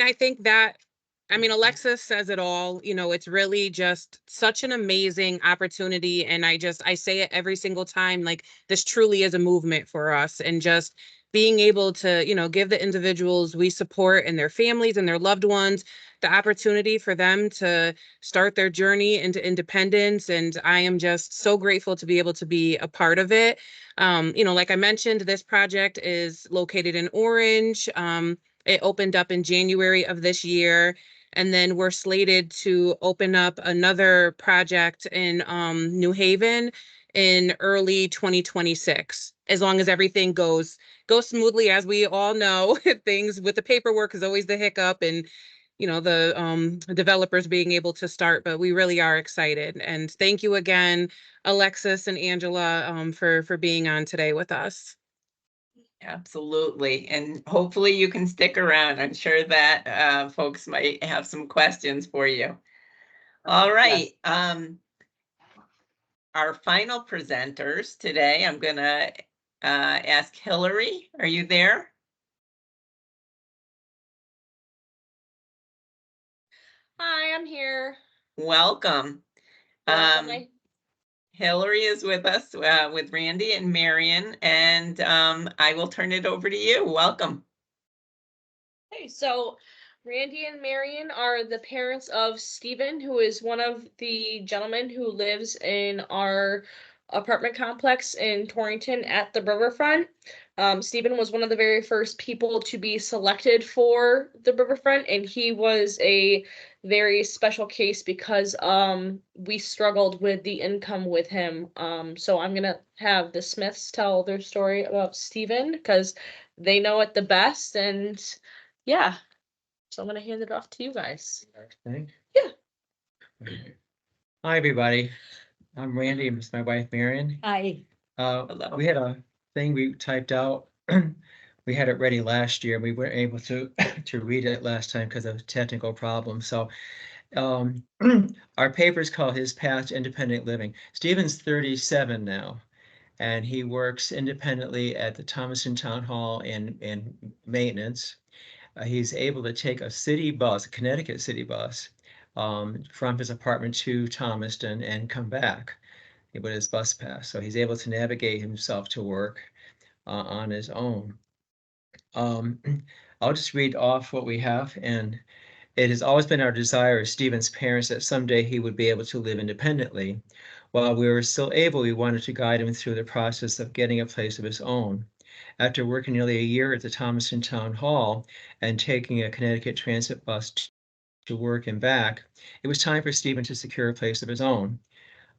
Alexis says it all. It's really just such an amazing opportunity. And I say it every single time, like, this truly is a movement for us. And just being able to, give the individuals we support and their families and their loved ones the opportunity for them to start their journey into independence. And I am just so grateful to be able to be a part of it. Like I mentioned, this project is located in Orange. It opened up in January of this year. And then we're slated to open up another project in New Haven in early 2026, as long as everything goes smoothly. As we all know, things with the paperwork is always the hiccup, and the developers being able to start. But we really are excited. And thank you again, Alexis and Angela, for being on today with us. Absolutely. And hopefully you can stick around. I'm sure that folks might have some questions for you. All right. Our final presenters today, I'm going to ask Hillary. Are you there? Hi, I'm here. Welcome. Welcome. Hillary is with us with Randy and Marion, and I will turn it over to you. Welcome. Hey, so Randy and Marion are the parents of Stephen, who is one of the gentlemen who lives in our apartment complex in Torrington at the riverfront. Stephen was one of the very first people to be selected for the riverfront, and he was a very special case because we struggled with the income with him. So I'm gonna have the Smiths tell their story about Stephen because they know it the best, and yeah. So I'm gonna hand it off to you guys. Yeah. Hi, everybody. I'm Randy, and this is my wife, Marion. Hi. Hello. We had a thing we typed out we had it ready last year. We weren't able to to read it last time because of technical problems. So um, our papers call his path to independent living. Stephen's 37 now, and he works independently at the Thomaston Town Hall in maintenance. He's able to take a city bus, a Connecticut city bus, from his apartment to Thomaston and come back with his bus pass. So he's able to navigate himself to work on his own. I'll just read off what we have. And it has always been our desire as Stephen's parents that someday he would be able to live independently. While we were still able, we wanted to guide him through the process of getting a place of his own. After working nearly a year at the Thomaston Town Hall and taking a Connecticut transit bus to work and back, it was time for Stephen to secure a place of his own.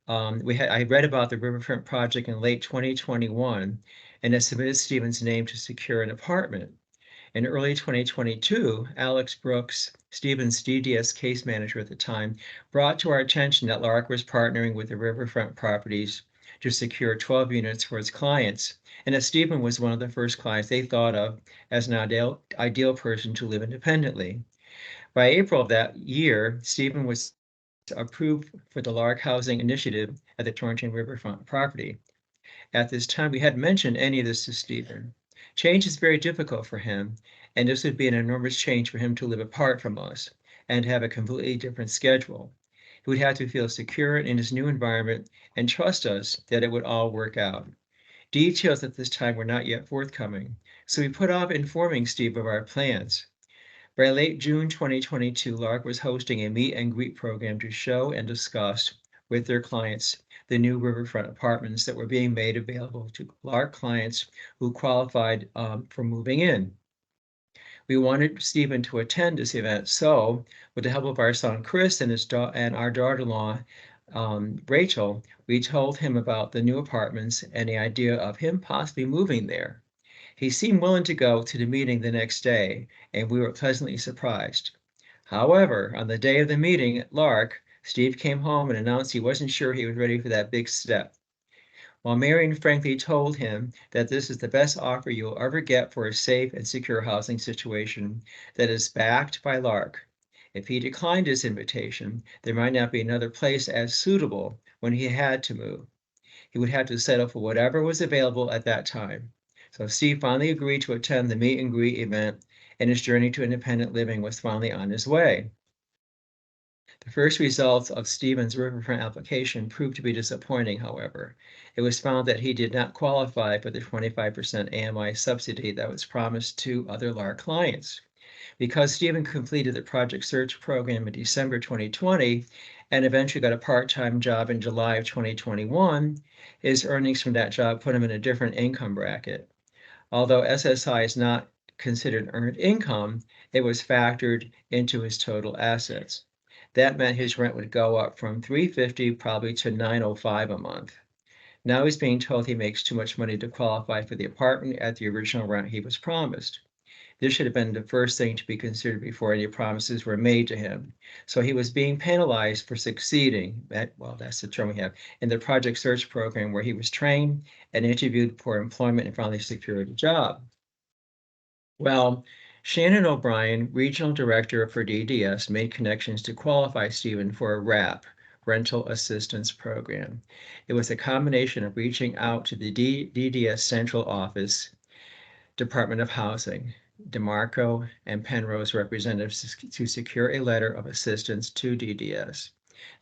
I read about the Riverfront project in late 2021 and had submitted Stephen's name to secure an apartment. In early 2022, Alex Brooks, Stephen's DDS case manager at the time, brought to our attention that Lark was partnering with the Riverfront Properties to secure 12 units for its clients, and that Stephen was one of the first clients they thought of as an ideal person to live independently. By April of that year, Stephen was approved for the Lark Housing Initiative at the Torrington Riverfront property. At this time, we hadn't mentioned any of this to Stephen. Change is very difficult for him, and this would be an enormous change for him to live apart from us and have a completely different schedule. He would have to feel secure in his new environment and trust us that it would all work out. Details at this time were not yet forthcoming, so we put off informing Steve of our plans. By late June 2022, Lark was hosting a meet and greet program to show and discuss with their clients the new riverfront apartments that were being made available to Lark clients who qualified for moving in. We wanted Stephen to attend this event, so with the help of our son Chris and our daughter-in-law Rachel, we told him about the new apartments and the idea of him possibly moving there. He seemed willing to go to the meeting the next day, and we were pleasantly surprised. However, on the day of the meeting at Lark, Steve came home and announced he wasn't sure he was ready for that big step. While Marion frankly told him that this is the best offer you'll ever get for a safe and secure housing situation that is backed by Lark. If he declined his invitation, there might not be another place as suitable when he had to move. He would have to settle for whatever was available at that time. So Steve finally agreed to attend the meet and greet event, and his journey to independent living was finally on his way. The first results of Stephen's riverfront application proved to be disappointing, however. It was found that he did not qualify for the 25% AMI subsidy that was promised to other Lark clients. Because Stephen completed the project search program in December 2020 and eventually got a part-time job in July of 2021, his earnings from that job put him in a different income bracket. Although SSI is not considered earned income, it was factored into his total assets. That meant his rent would go up from $350 probably to $905 a month. Now he's being told he makes too much money to qualify for the apartment at the original rent he was promised. This should have been the first thing to be considered before any promises were made to him. So he was being penalized for succeeding, that's the term we have, in the project search program where he was trained and interviewed for employment and finally secured a job. Well, Shannon O'Brien, Regional Director for DDS, made connections to qualify Stephen for a RAP, Rental Assistance Program. It was a combination of reaching out to the DDS Central Office, Department of Housing, DeMarco and Penrose representatives to secure a letter of assistance to DDS.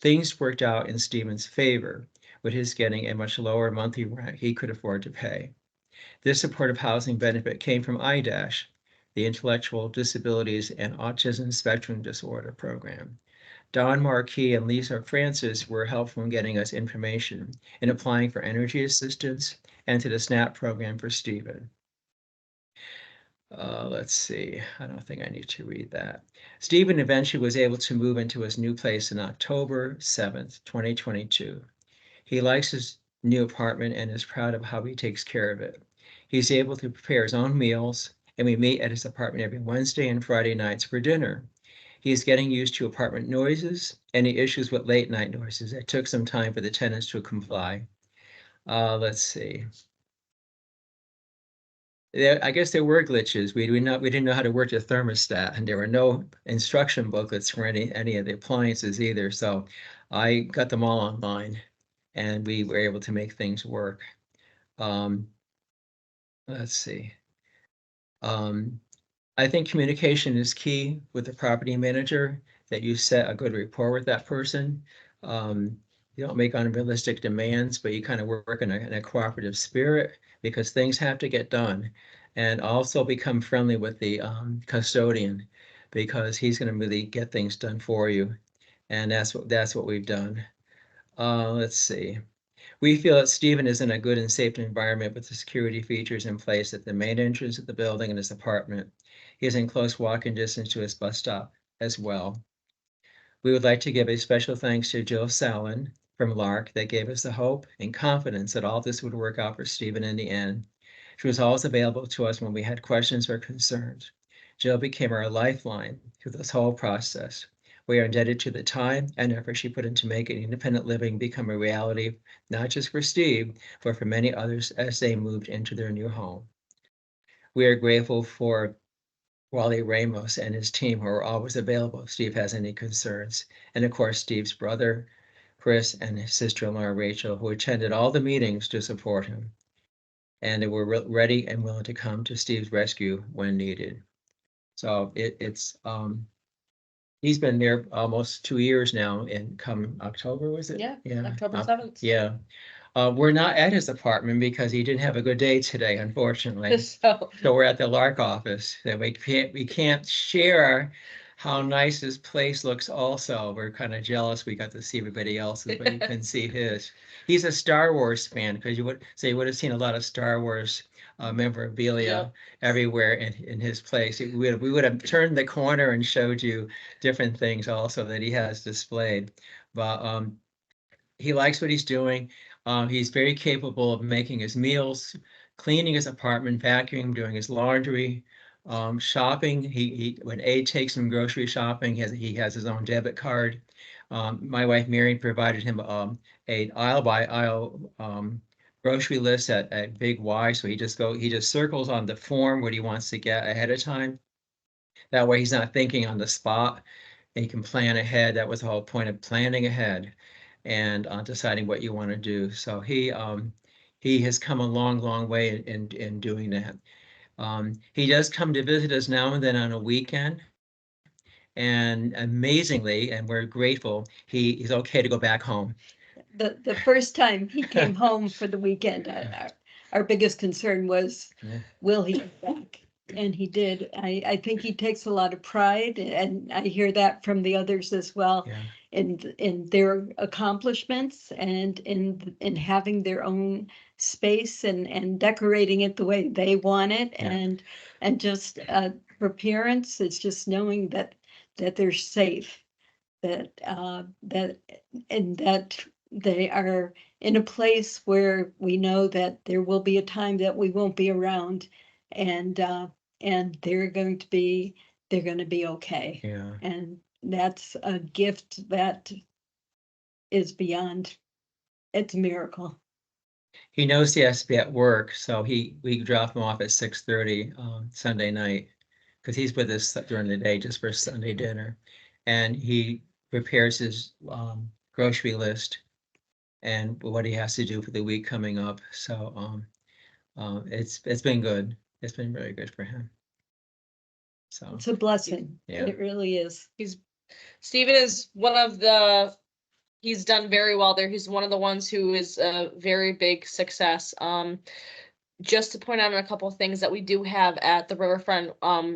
Things worked out in Stephen's favor, with his getting a much lower monthly rent he could afford to pay. This supportive housing benefit came from IDASH, the Intellectual Disabilities and Autism Spectrum Disorder Program. Don Marquis and Lisa Francis were helpful in getting us information in applying for energy assistance and to the SNAP program for Stephen. Let's see, I don't think I need to read that. Stephen eventually was able to move into his new place in October 7th, 2022. He likes his new apartment and is proud of how he takes care of it. He's able to prepare his own meals, and we meet at his apartment every Wednesday and Friday nights for dinner. He is getting used to apartment noises and the issues with late night noises. It took some time for the tenants to comply. Let's see. I guess there were glitches. We didn't know how to work the thermostat, and there were no instruction booklets for any of the appliances either. So I got them all online, and we were able to make things work. Let's see. I think communication is key with the property manager, that you set a good rapport with that person. You don't make unrealistic demands, but you kind of work in a cooperative spirit, because things have to get done. And also become friendly with the custodian, because he's going to really get things done for you. And that's what we've done. Let's see. We feel that Stephen is in a good and safe environment with the security features in place at the main entrance of the building and his apartment. He is in close walking distance to his bus stop as well. We would like to give a special thanks to Jill Sallin from Lark that gave us the hope and confidence that all this would work out for Stephen in the end. She was always available to us when we had questions or concerns. Jill became our lifeline through this whole process. We are indebted to the time and effort she put into making independent living become a reality, not just for Steve, but for many others as they moved into their new home. We are grateful for Wally Ramos and his team, who are always available if Steve has any concerns. And of course, Steve's brother, Chris, and his sister-in-law, Rachel, who attended all the meetings to support him. And they were ready and willing to come to Steve's rescue when needed. So he's been there almost 2 years now, and come October, was it? Yeah, Yeah. October 7th. Yeah. We're not at his apartment because he didn't have a good day today, unfortunately. So, So we're at the Lark office, that we can't share how nice his place looks also. We're kind of jealous we got to see everybody else's, but you couldn't see his. He's a Star Wars fan, because you would have seen a lot of Star Wars memorabilia Yep. everywhere in his place. We would have turned the corner and showed you different things also that he has displayed. But he likes what he's doing. He's very capable of making his meals, cleaning his apartment, vacuuming, doing his laundry, shopping. He when Abe takes him grocery shopping, he has his own debit card. My wife Mary provided him a aisle by aisle grocery list at Big Y. So he just circles on the form what he wants to get ahead of time. That way he's not thinking on the spot, and you can plan ahead. That was the whole point of planning ahead and deciding what you want to do. So he has come a long way in doing that. He does come to visit us now and then on a weekend. And amazingly, and we're grateful, he's okay to go back home. The first time he came home for the weekend, our biggest concern was, Yeah. will he get back? And he did. I think he takes a lot of pride, and I hear that from the others as well, Yeah. in their accomplishments, and in having their own space, and decorating it the way they want it. Yeah. And just for parents, it's just knowing that they're safe, that and that they are in a place where we know that there will be a time that we won't be around, and they're going to be okay. Yeah. And that's a gift that is beyond, it's a miracle. He knows he has to be at work, so we drop him off at 6:30 Sunday night, because he's with us during the day just for Sunday dinner, and he prepares his grocery list and what he has to do for the week coming up. So it's been good. It's been really good for him. So It's a blessing. Yeah. It really is. Stephen is he's done very well there. He's one of the ones who is a very big success. Just to point out a couple of things that we do have at the riverfront.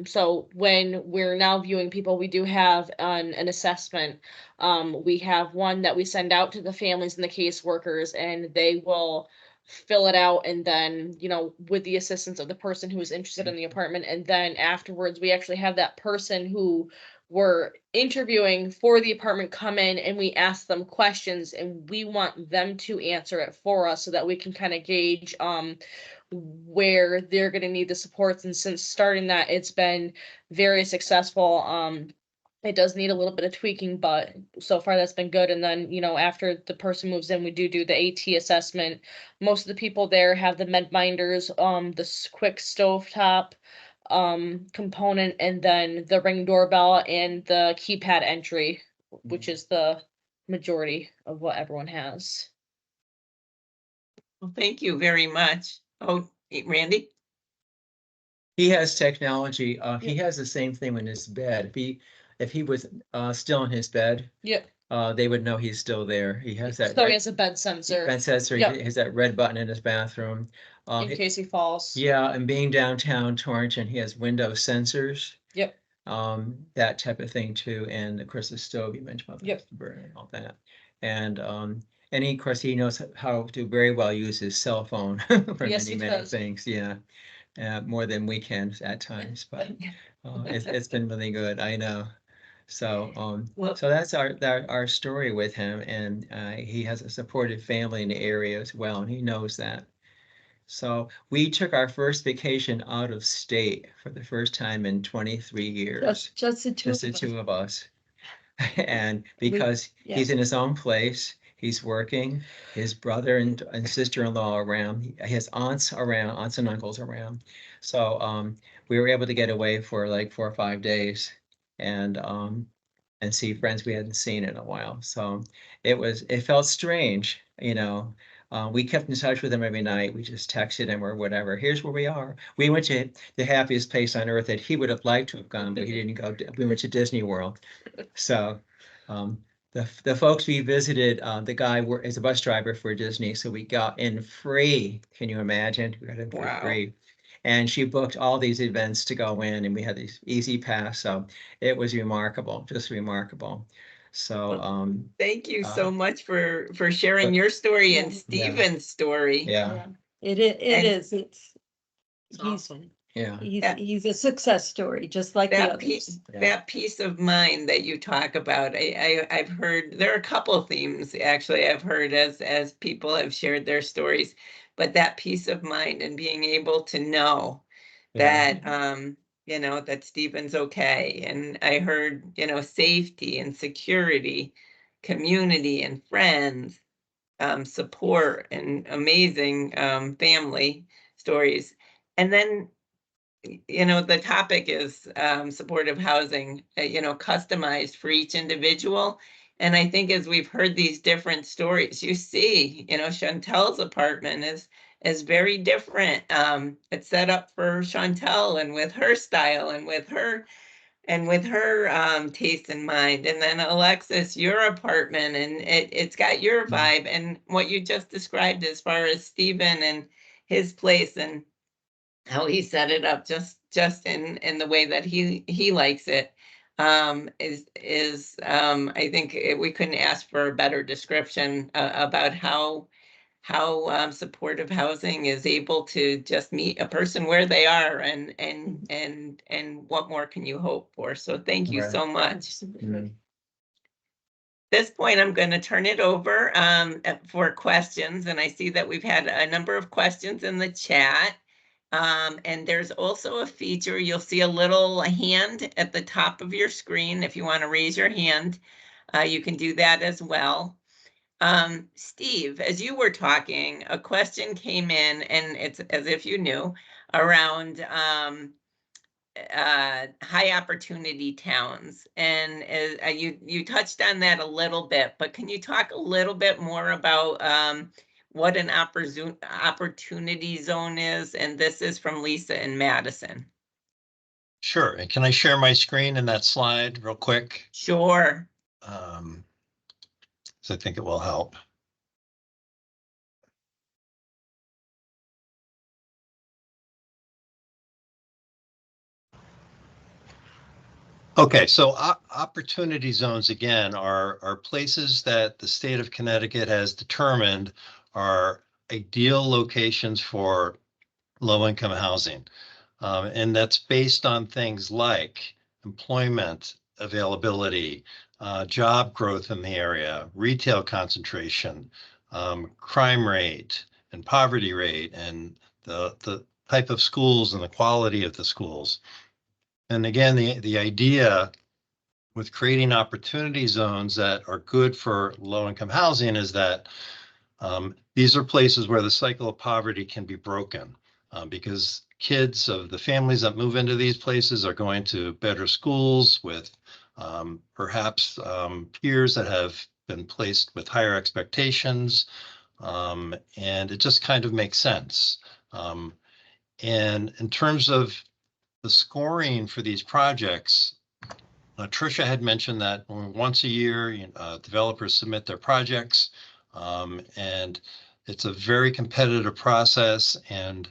So when we're now viewing people, we do have an assessment. We have one that we send out to the families and the caseworkers, and they will fill it out, and then, with the assistance of the person who is interested in the apartment. And then afterwards, we actually have that person who we're interviewing for the apartment come in, and we ask them questions, and we want them to answer it for us so that we can kind of gauge where they're going to need the supports. And since starting that, it's been very successful. It does need a little bit of tweaking, but so far that's been good. And then, after the person moves in, we do the AT assessment. Most of the people there have the med minders, the quick stovetop component, and then the Ring doorbell and the keypad entry, which is the majority of what everyone has. Well, thank you very much. Oh, Randy? He has technology. He has the same thing in his bed. If he was still in his bed, Yep. they would know he's still there. He has that. So he has a bed sensor Bed sensor. Yep. He has that red button in his bathroom. in case he falls. Yeah, and being downtown Torrington, he has window sensors. Yep. That type of thing too. And of course the stove you mentioned about Yep. the burner and all that. And of course he knows how to very well use his cell phone for Yes, many, he many does. things. Yeah. More than we can at times, but it's been really good. I know. So so that's our story with him, and he has a supportive family in the area as well, and he knows that. So we took our first vacation out of state for the first time in 23 years. Just the Just the two of us. And because he's in his own place, he's working, his brother and sister-in-law around, he has aunts and uncles around. So we were able to get away for like 4 or 5 days and see friends we hadn't seen in a while. So it felt strange, we kept in touch with him every night. We just texted him or whatever. Here's where we are. We went to the happiest place on earth that he would have liked to have gone, but he didn't go. We went to Disney World. So the folks we visited, the guy is a bus driver for Disney, so we got in free. Can you imagine? We got in for free. And she booked all these events to go in, and we had these easy pass. So it was remarkable, just remarkable. So thank you so much for sharing your story and Stephen's story. Yeah. It is. It's awesome. Yeah. He's a success story, just like the others. That peace of mind that you talk about, I've heard there are a couple of themes actually I've heard as people have shared their stories, but that peace of mind and being able to know that that Stephen's okay. And I heard, safety and security, community and friends, support and amazing family stories. And then the topic is supportive housing, customized for each individual. And I think as we've heard these different stories, you see, Chantel's apartment is very different. It's set up for Chantel and with her style and with her taste in mind. And then Alexis, your apartment, and it's got your vibe and what you just described as far as Stephen and his place and how he set it up just in the way that he likes it, is I think we couldn't ask for a better description about how supportive housing is able to just meet a person where they are and what more can you hope for? So thank you so much. At this point, I'm going to turn it over for questions, and I see that we've had a number of questions in the chat. And there's also a feature, you'll see a little hand at the top of your screen. If you want to raise your hand, you can do that as well. Steve, as you were talking, a question came in, and it's as if you knew, around high opportunity towns. And you touched on that a little bit, but can you talk a little bit more about what an opportunity zone is? And this is from Lisa in Madison. Sure. And can I share my screen in that slide real quick? Sure. So I think it will help. Okay, so opportunity zones, again, are places that the state of Connecticut has determined are ideal locations for low-income housing. And that's based on things like employment availability, job growth in the area, retail concentration, crime rate and poverty rate, and the type of schools and the quality of the schools. And again, the idea with creating opportunity zones that are good for low-income housing is that these are places where the cycle of poverty can be broken, because kids of the families that move into these places are going to better schools with perhaps peers that have been placed with higher expectations, and it just kind of makes sense. And in terms of the scoring for these projects, Tricia had mentioned that once a year, developers submit their projects, and it's a very competitive process. And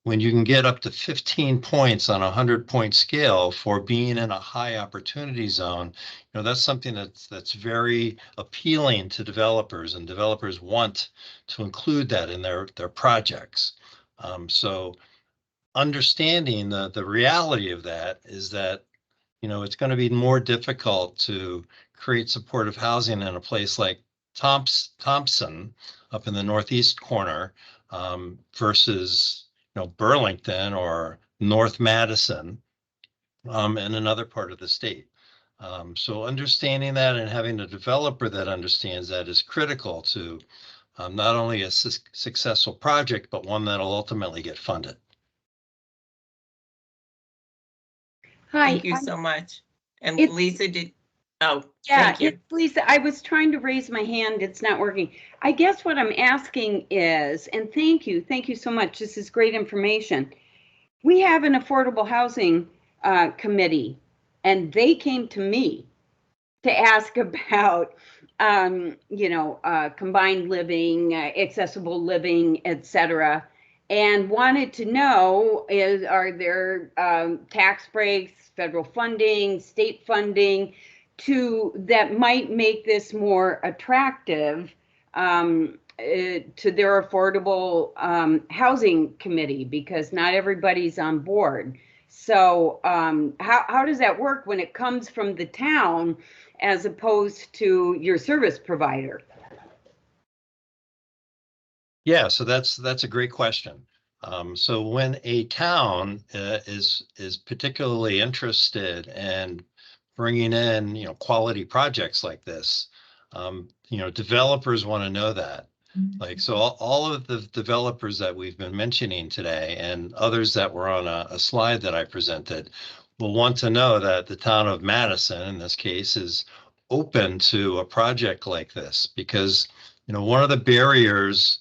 when you can get up to 15 points on a 100-point scale for being in a high opportunity zone, that's something that's very appealing to developers, and developers want to include that in their projects. So understanding the reality of that is that it's going to be more difficult to create supportive housing in a place like Thompson up in the northeast corner, versus Burlington or North Madison, in another part of the state. So understanding that and having a developer that understands that is critical to not only a successful project, but one that'll ultimately get funded. Hi. Thank you so much. And It's- Lisa oh, Yeah, thank you. it's Lisa, I was trying to raise my hand. It's not working. I guess what I'm asking is, and thank you so much. This is great information. We have an affordable housing committee, and they came to me to ask about, combined living, accessible living, et cetera, and wanted to know, are there tax breaks, federal funding, state funding that might make this more attractive to their affordable housing committee, because not everybody's on board. So how does that work when it comes from the town as opposed to your service provider? Yeah, so that's a great question. So when a town is particularly interested in bringing in quality projects like this, developers want to know that. Like, so all of the developers that we've been mentioning today and others that were on a slide that I presented will want to know that the town of Madison, in this case, is open to a project like this, because one of the barriers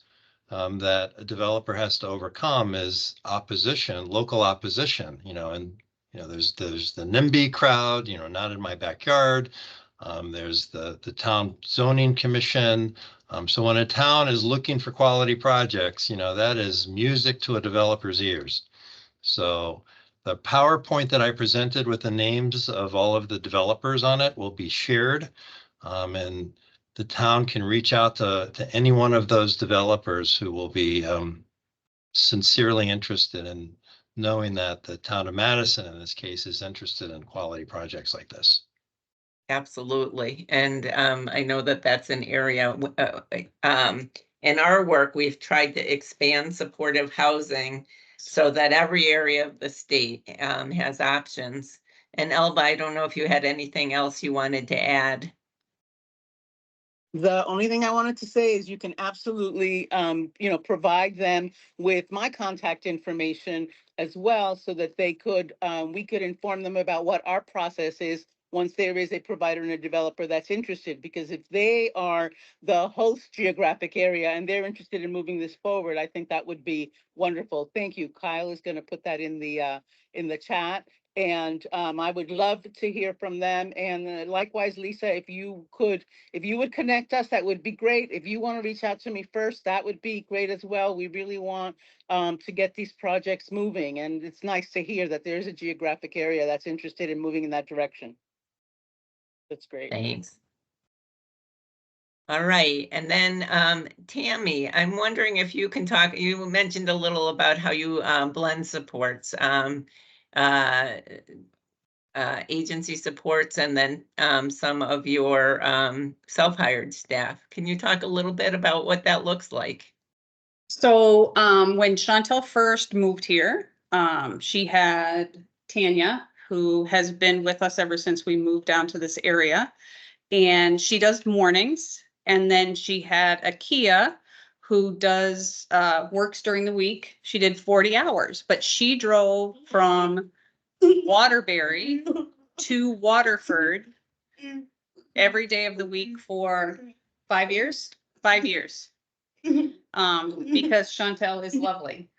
that a developer has to overcome is opposition, local opposition, and there's the NIMBY crowd, not in my backyard. There's the town zoning commission. So when a town is looking for quality projects, that is music to a developer's ears. So the PowerPoint that I presented with the names of all of the developers on it will be shared, and the town can reach out to any one of those developers who will be sincerely interested in knowing that the town of Madison, in this case, is interested in quality projects like this. Absolutely. And I know that that's an area, in our work, we've tried to expand supportive housing so that every area of the state has options. And Elba, I don't know if you had anything else you wanted to add. The only thing I wanted to say is you can absolutely, provide them with my contact information as well, so that they could, we could inform them about what our process is once there is a provider and a developer that's interested. Because if they are the host geographic area and they're interested in moving this forward, I think that would be wonderful. Thank you. Kyle is going to put that in the chat. And I would love to hear from them. And likewise, Lisa, if you would connect us, that would be great. If you want to reach out to me first, that would be great as well. We really want to get these projects moving. And it's nice to hear that there's a geographic area that's interested in moving in that direction. That's great. Thanks. All right. And then Tammy, I'm wondering if you can talk, you mentioned a little about how you blend supports. Agency supports, and then some of your self-hired staff. Can you talk a little bit about what that looks like? So when Chantel first moved here, she had Tanya, who has been with us ever since we moved down to this area. And she does mornings. And then she had Akia, who does works during the week. She did 40 hours, but she drove from Waterbury to Waterford every day of the week for 5 years. 5 years. Because Chantel is lovely.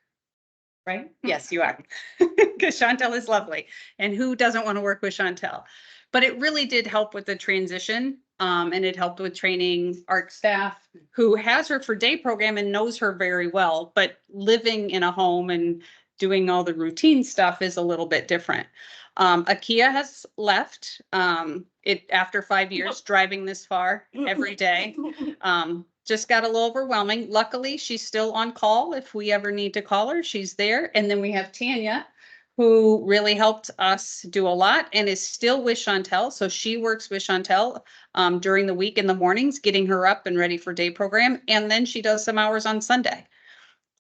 Right? Yes, you are. Because Chantel is lovely. And who doesn't want to work with Chantel? But it really did help with the transition. And it helped with training ARC staff who has her for day program and knows her very well. But living in a home and doing all the routine stuff is a little bit different. Akia has left it after 5 years driving this far every day. Just got a little overwhelming. Luckily, she's still on call. If we ever need to call her, she's there. And then we have Tanya, who really helped us do a lot and is still with Chantel. So she works with Chantel during the week in the mornings, getting her up and ready for day program. And then she does some hours on Sunday.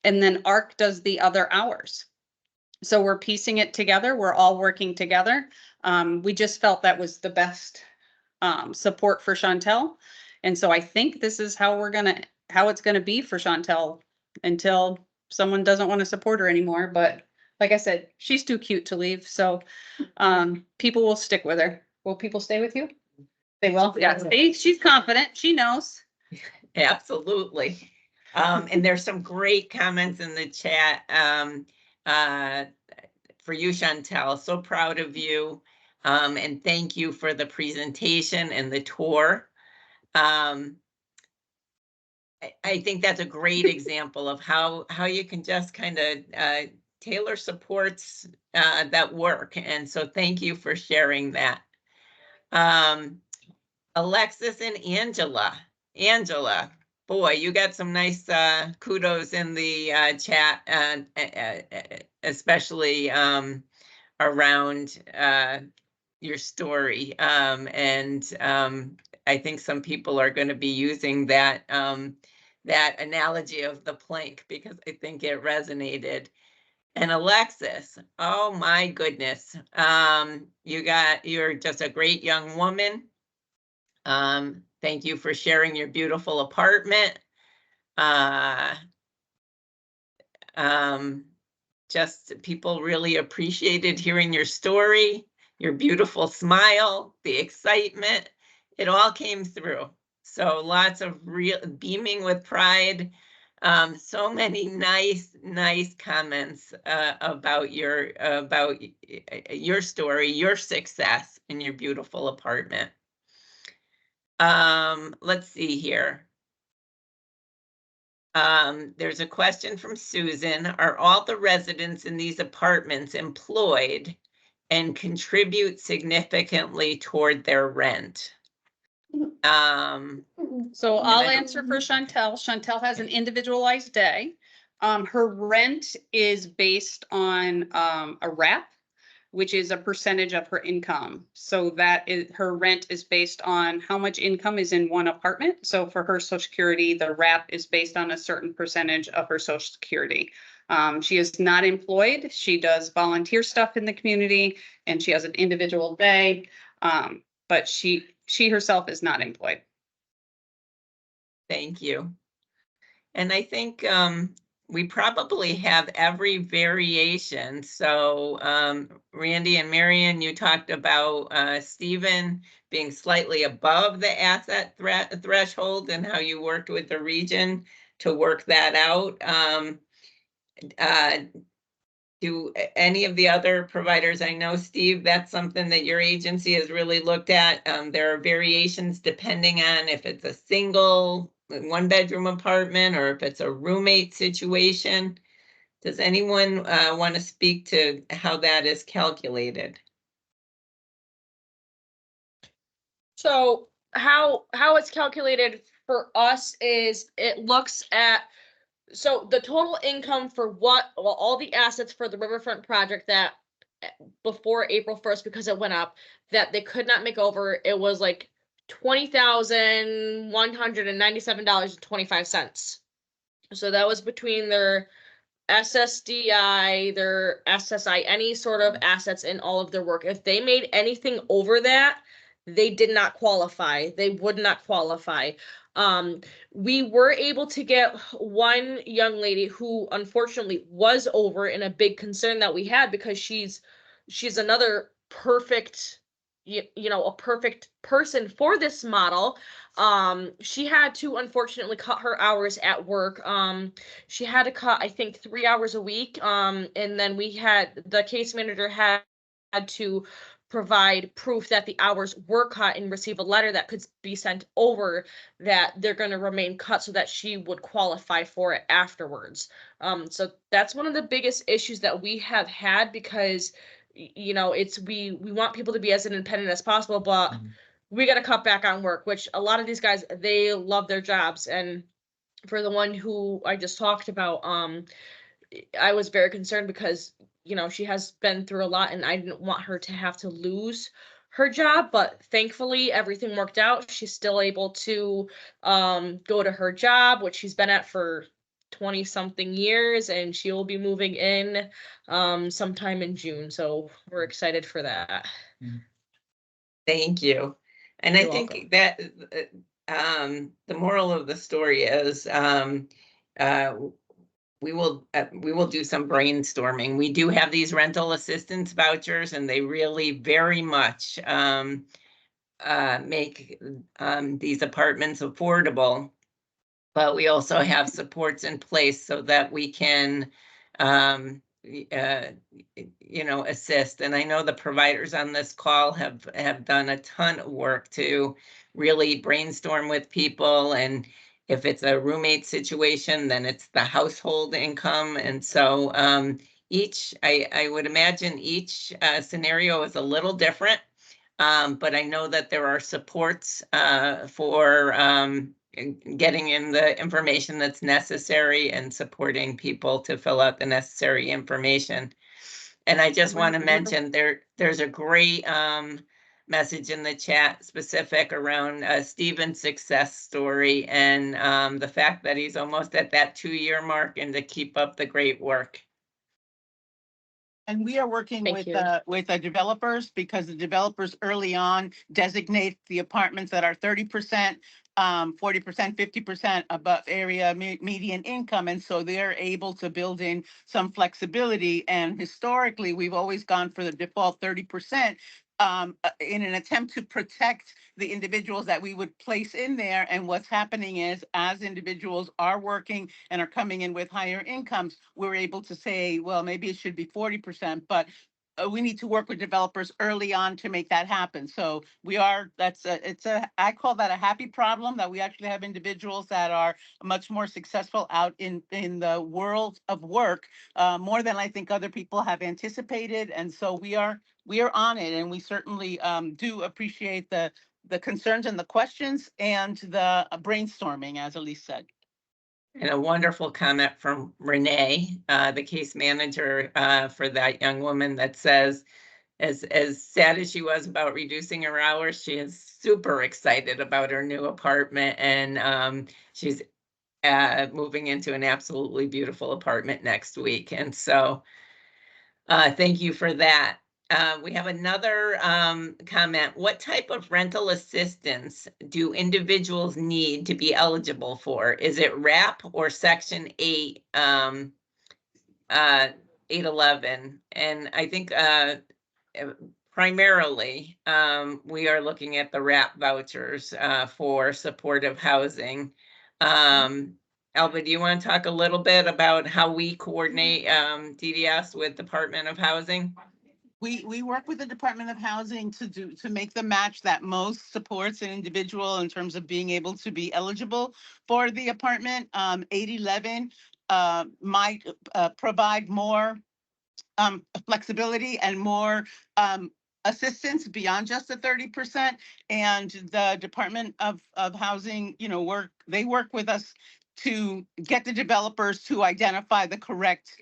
And then ARC does the other hours. So we're piecing it together. We're all working together. We just felt that was the best support for Chantel. And so I think this is how it's gonna be for Chantel until someone doesn't want to support her anymore. But like I said, she's too cute to leave. So people will stick with her. Will people stay with you? They will. Yeah, see, she's confident. She knows. Absolutely. And there's some great comments in the chat for you, Chantel. So proud of you. And thank you for the presentation and the tour. I think that's a great example of how you can just kind of tailor supports that work. And so thank you for sharing that. Alexis and Angela. Angela, boy, you got some nice kudos in the chat, especially around your story. I think some people are going to be using that that analogy of the plank because I think it resonated. And Alexis, oh my goodness, you're just a great young woman. Thank you for sharing your beautiful apartment. Just people really appreciated hearing your story, your beautiful smile, the excitement. It all came through. So lots of real beaming with pride. So many nice comments about your story, your success in your beautiful apartment. Let's see here. There's a question from Susan. Are all the residents in these apartments employed and contribute significantly toward their rent? So I'll answer for Chantel. Chantel has an individualized day. Her rent is based on a RAP, which is a percentage of her income. So that is her rent is based on how much income is in one apartment. So for her Social Security, the RAP is based on a certain percentage of her Social Security. She is not employed. She does volunteer stuff in the community and she has an individual day. But she herself is not employed. Thank you. And I think we probably have every variation. So Randy and Marion, you talked about Stephen being slightly above the asset threshold and how you worked with the region to work that out. Do any of the other providers, I know, Steve, that's something that your agency has really looked at. There are variations depending on if it's a single 1-bedroom apartment or if it's a roommate situation. Does anyone want to speak to how that is calculated? So how it's calculated for us is it looks at so the total income for all the assets for the riverfront project that before April 1st, because it went up, that they could not make over, it was like $20,197.25. So that was between their SSDI, their SSI, any sort of assets in all of their work. If they made anything over that, they did not qualify. They would not qualify. We were able to get one young lady who unfortunately was over, and a big concern that we had, because she's another perfect, a perfect person for this model. She had to unfortunately cut her hours at work. She had to cut, I think, 3 hours a week. And then the case manager had to provide proof that the hours were cut and receive a letter that could be sent over that they're going to remain cut, so that she would qualify for it afterwards. So that's one of the biggest issues that we have had, because it's we want people to be as independent as possible, but we got to cut back on work, which a lot of these guys, they love their jobs. And for the one who I just talked about, I was very concerned because, she has been through a lot, and I didn't want her to have to lose her job, but thankfully everything worked out. She's still able to go to her job, which she's been at for 20 something years, and she will be moving in sometime in June. So we're excited for that. Thank you. And I You're think welcome. that the moral of the story is we will do some brainstorming. We do have these rental assistance vouchers, and they really very much make these apartments affordable. But we also have supports in place so that we can assist. And I know the providers on this call have done a ton of work to really brainstorm with people. And if it's a roommate situation, then it's the household income. And so I would imagine each scenario is a little different. But I know that there are supports for getting in the information that's necessary and supporting people to fill out the necessary information. And I just want to mention there's a great message in the chat specific around Stephen's success story, and the fact that he's almost at that 2-year mark, and to keep up the great work. And we are working with the developers, because the developers early on designate the apartments that are 30%, 40%, 50% above area median income. And so they're able to build in some flexibility. And historically, we've always gone for the default 30%. In an attempt to protect the individuals that we would place in there. And what's happening is, as individuals are working and are coming in with higher incomes, we're able to say, well, maybe it should be 40%, but we need to work with developers early on to make that happen. So I call that a happy problem, that we actually have individuals that are much more successful out in the world of work, more than I think other people have anticipated. And so we are on it, and we certainly do appreciate the concerns and the questions and the brainstorming, as Elise said. And a wonderful comment from Renee, the case manager for that young woman, that says, as sad as she was about reducing her hours, she is super excited about her new apartment, and she's moving into an absolutely beautiful apartment next week. And so thank you for that. We have another comment. What type of rental assistance do individuals need to be eligible for? Is it RAP or Section 8, 811? And I think primarily we are looking at the RAP vouchers for supportive housing. Alba, do you want to talk a little bit about how we coordinate DDS with Department of Housing? We work with the Department of Housing to make the match that most supports an individual in terms of being able to be eligible for the apartment. 811 might provide more flexibility and more assistance beyond just the 30%. And the Department of Housing, they work with us to get the developers to identify the correct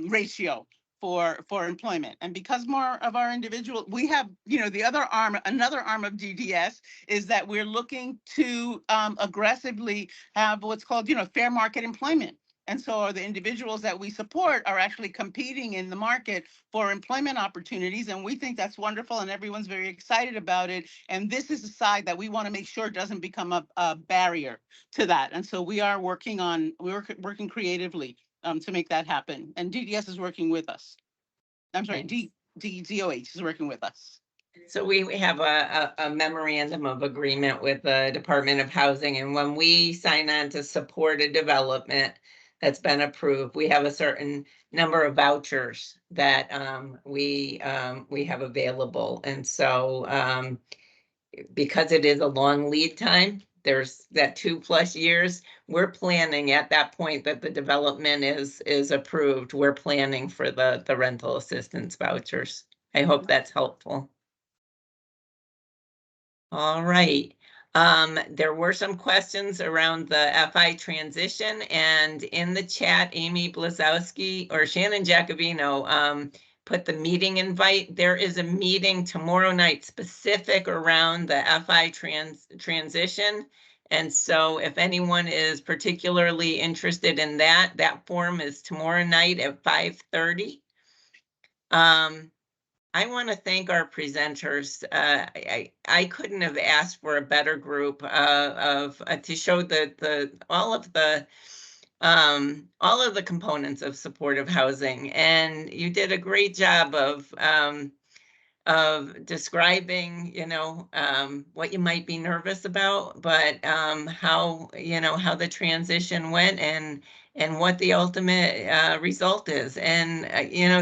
ratio for employment. And because more of our individual, we have, another arm of DDS is that we're looking to aggressively have what's called, fair market employment. And so the individuals that we support are actually competing in the market for employment opportunities. And we think that's wonderful and everyone's very excited about it. And this is a side that we want to make sure doesn't become a barrier to that. And so we are working working creatively to make that happen. And DDS is working with us. I'm sorry, DOH is working with us. So we have a memorandum of agreement with the Department of Housing, and when we sign on to support a development that's been approved, we have a certain number of vouchers that we have available. And so because it is a long lead time, there's that 2+ years, we're planning at that point that the development is approved, we're planning for the rental assistance vouchers. I hope that's helpful. All right. There were some questions around the FI transition, and in the chat, Amy Blazowski or Shannon Jacobino put the meeting invite. There is a meeting tomorrow night specific around the FI transition. And so if anyone is particularly interested in that, that forum is tomorrow night at 5:30. I want to thank our presenters. I couldn't have asked for a better group to show all of the components of supportive housing, and you did a great job of describing, what you might be nervous about, but how the transition went and what the ultimate result is. And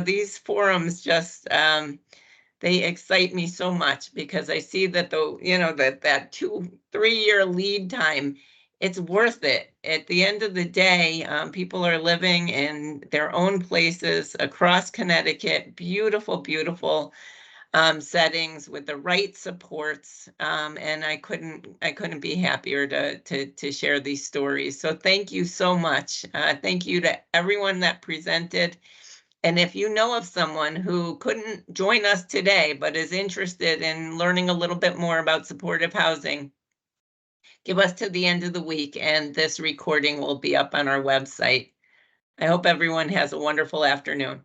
these forums just they excite me so much because I see that that 2-3 year lead time, it's worth it. At the end of the day, people are living in their own places across Connecticut, beautiful, beautiful settings with the right supports. And I couldn't be happier to share these stories. So thank you so much. Thank you to everyone that presented. And if you know of someone who couldn't join us today, but is interested in learning a little bit more about supportive housing, give us to the end of the week and this recording will be up on our website. I hope everyone has a wonderful afternoon.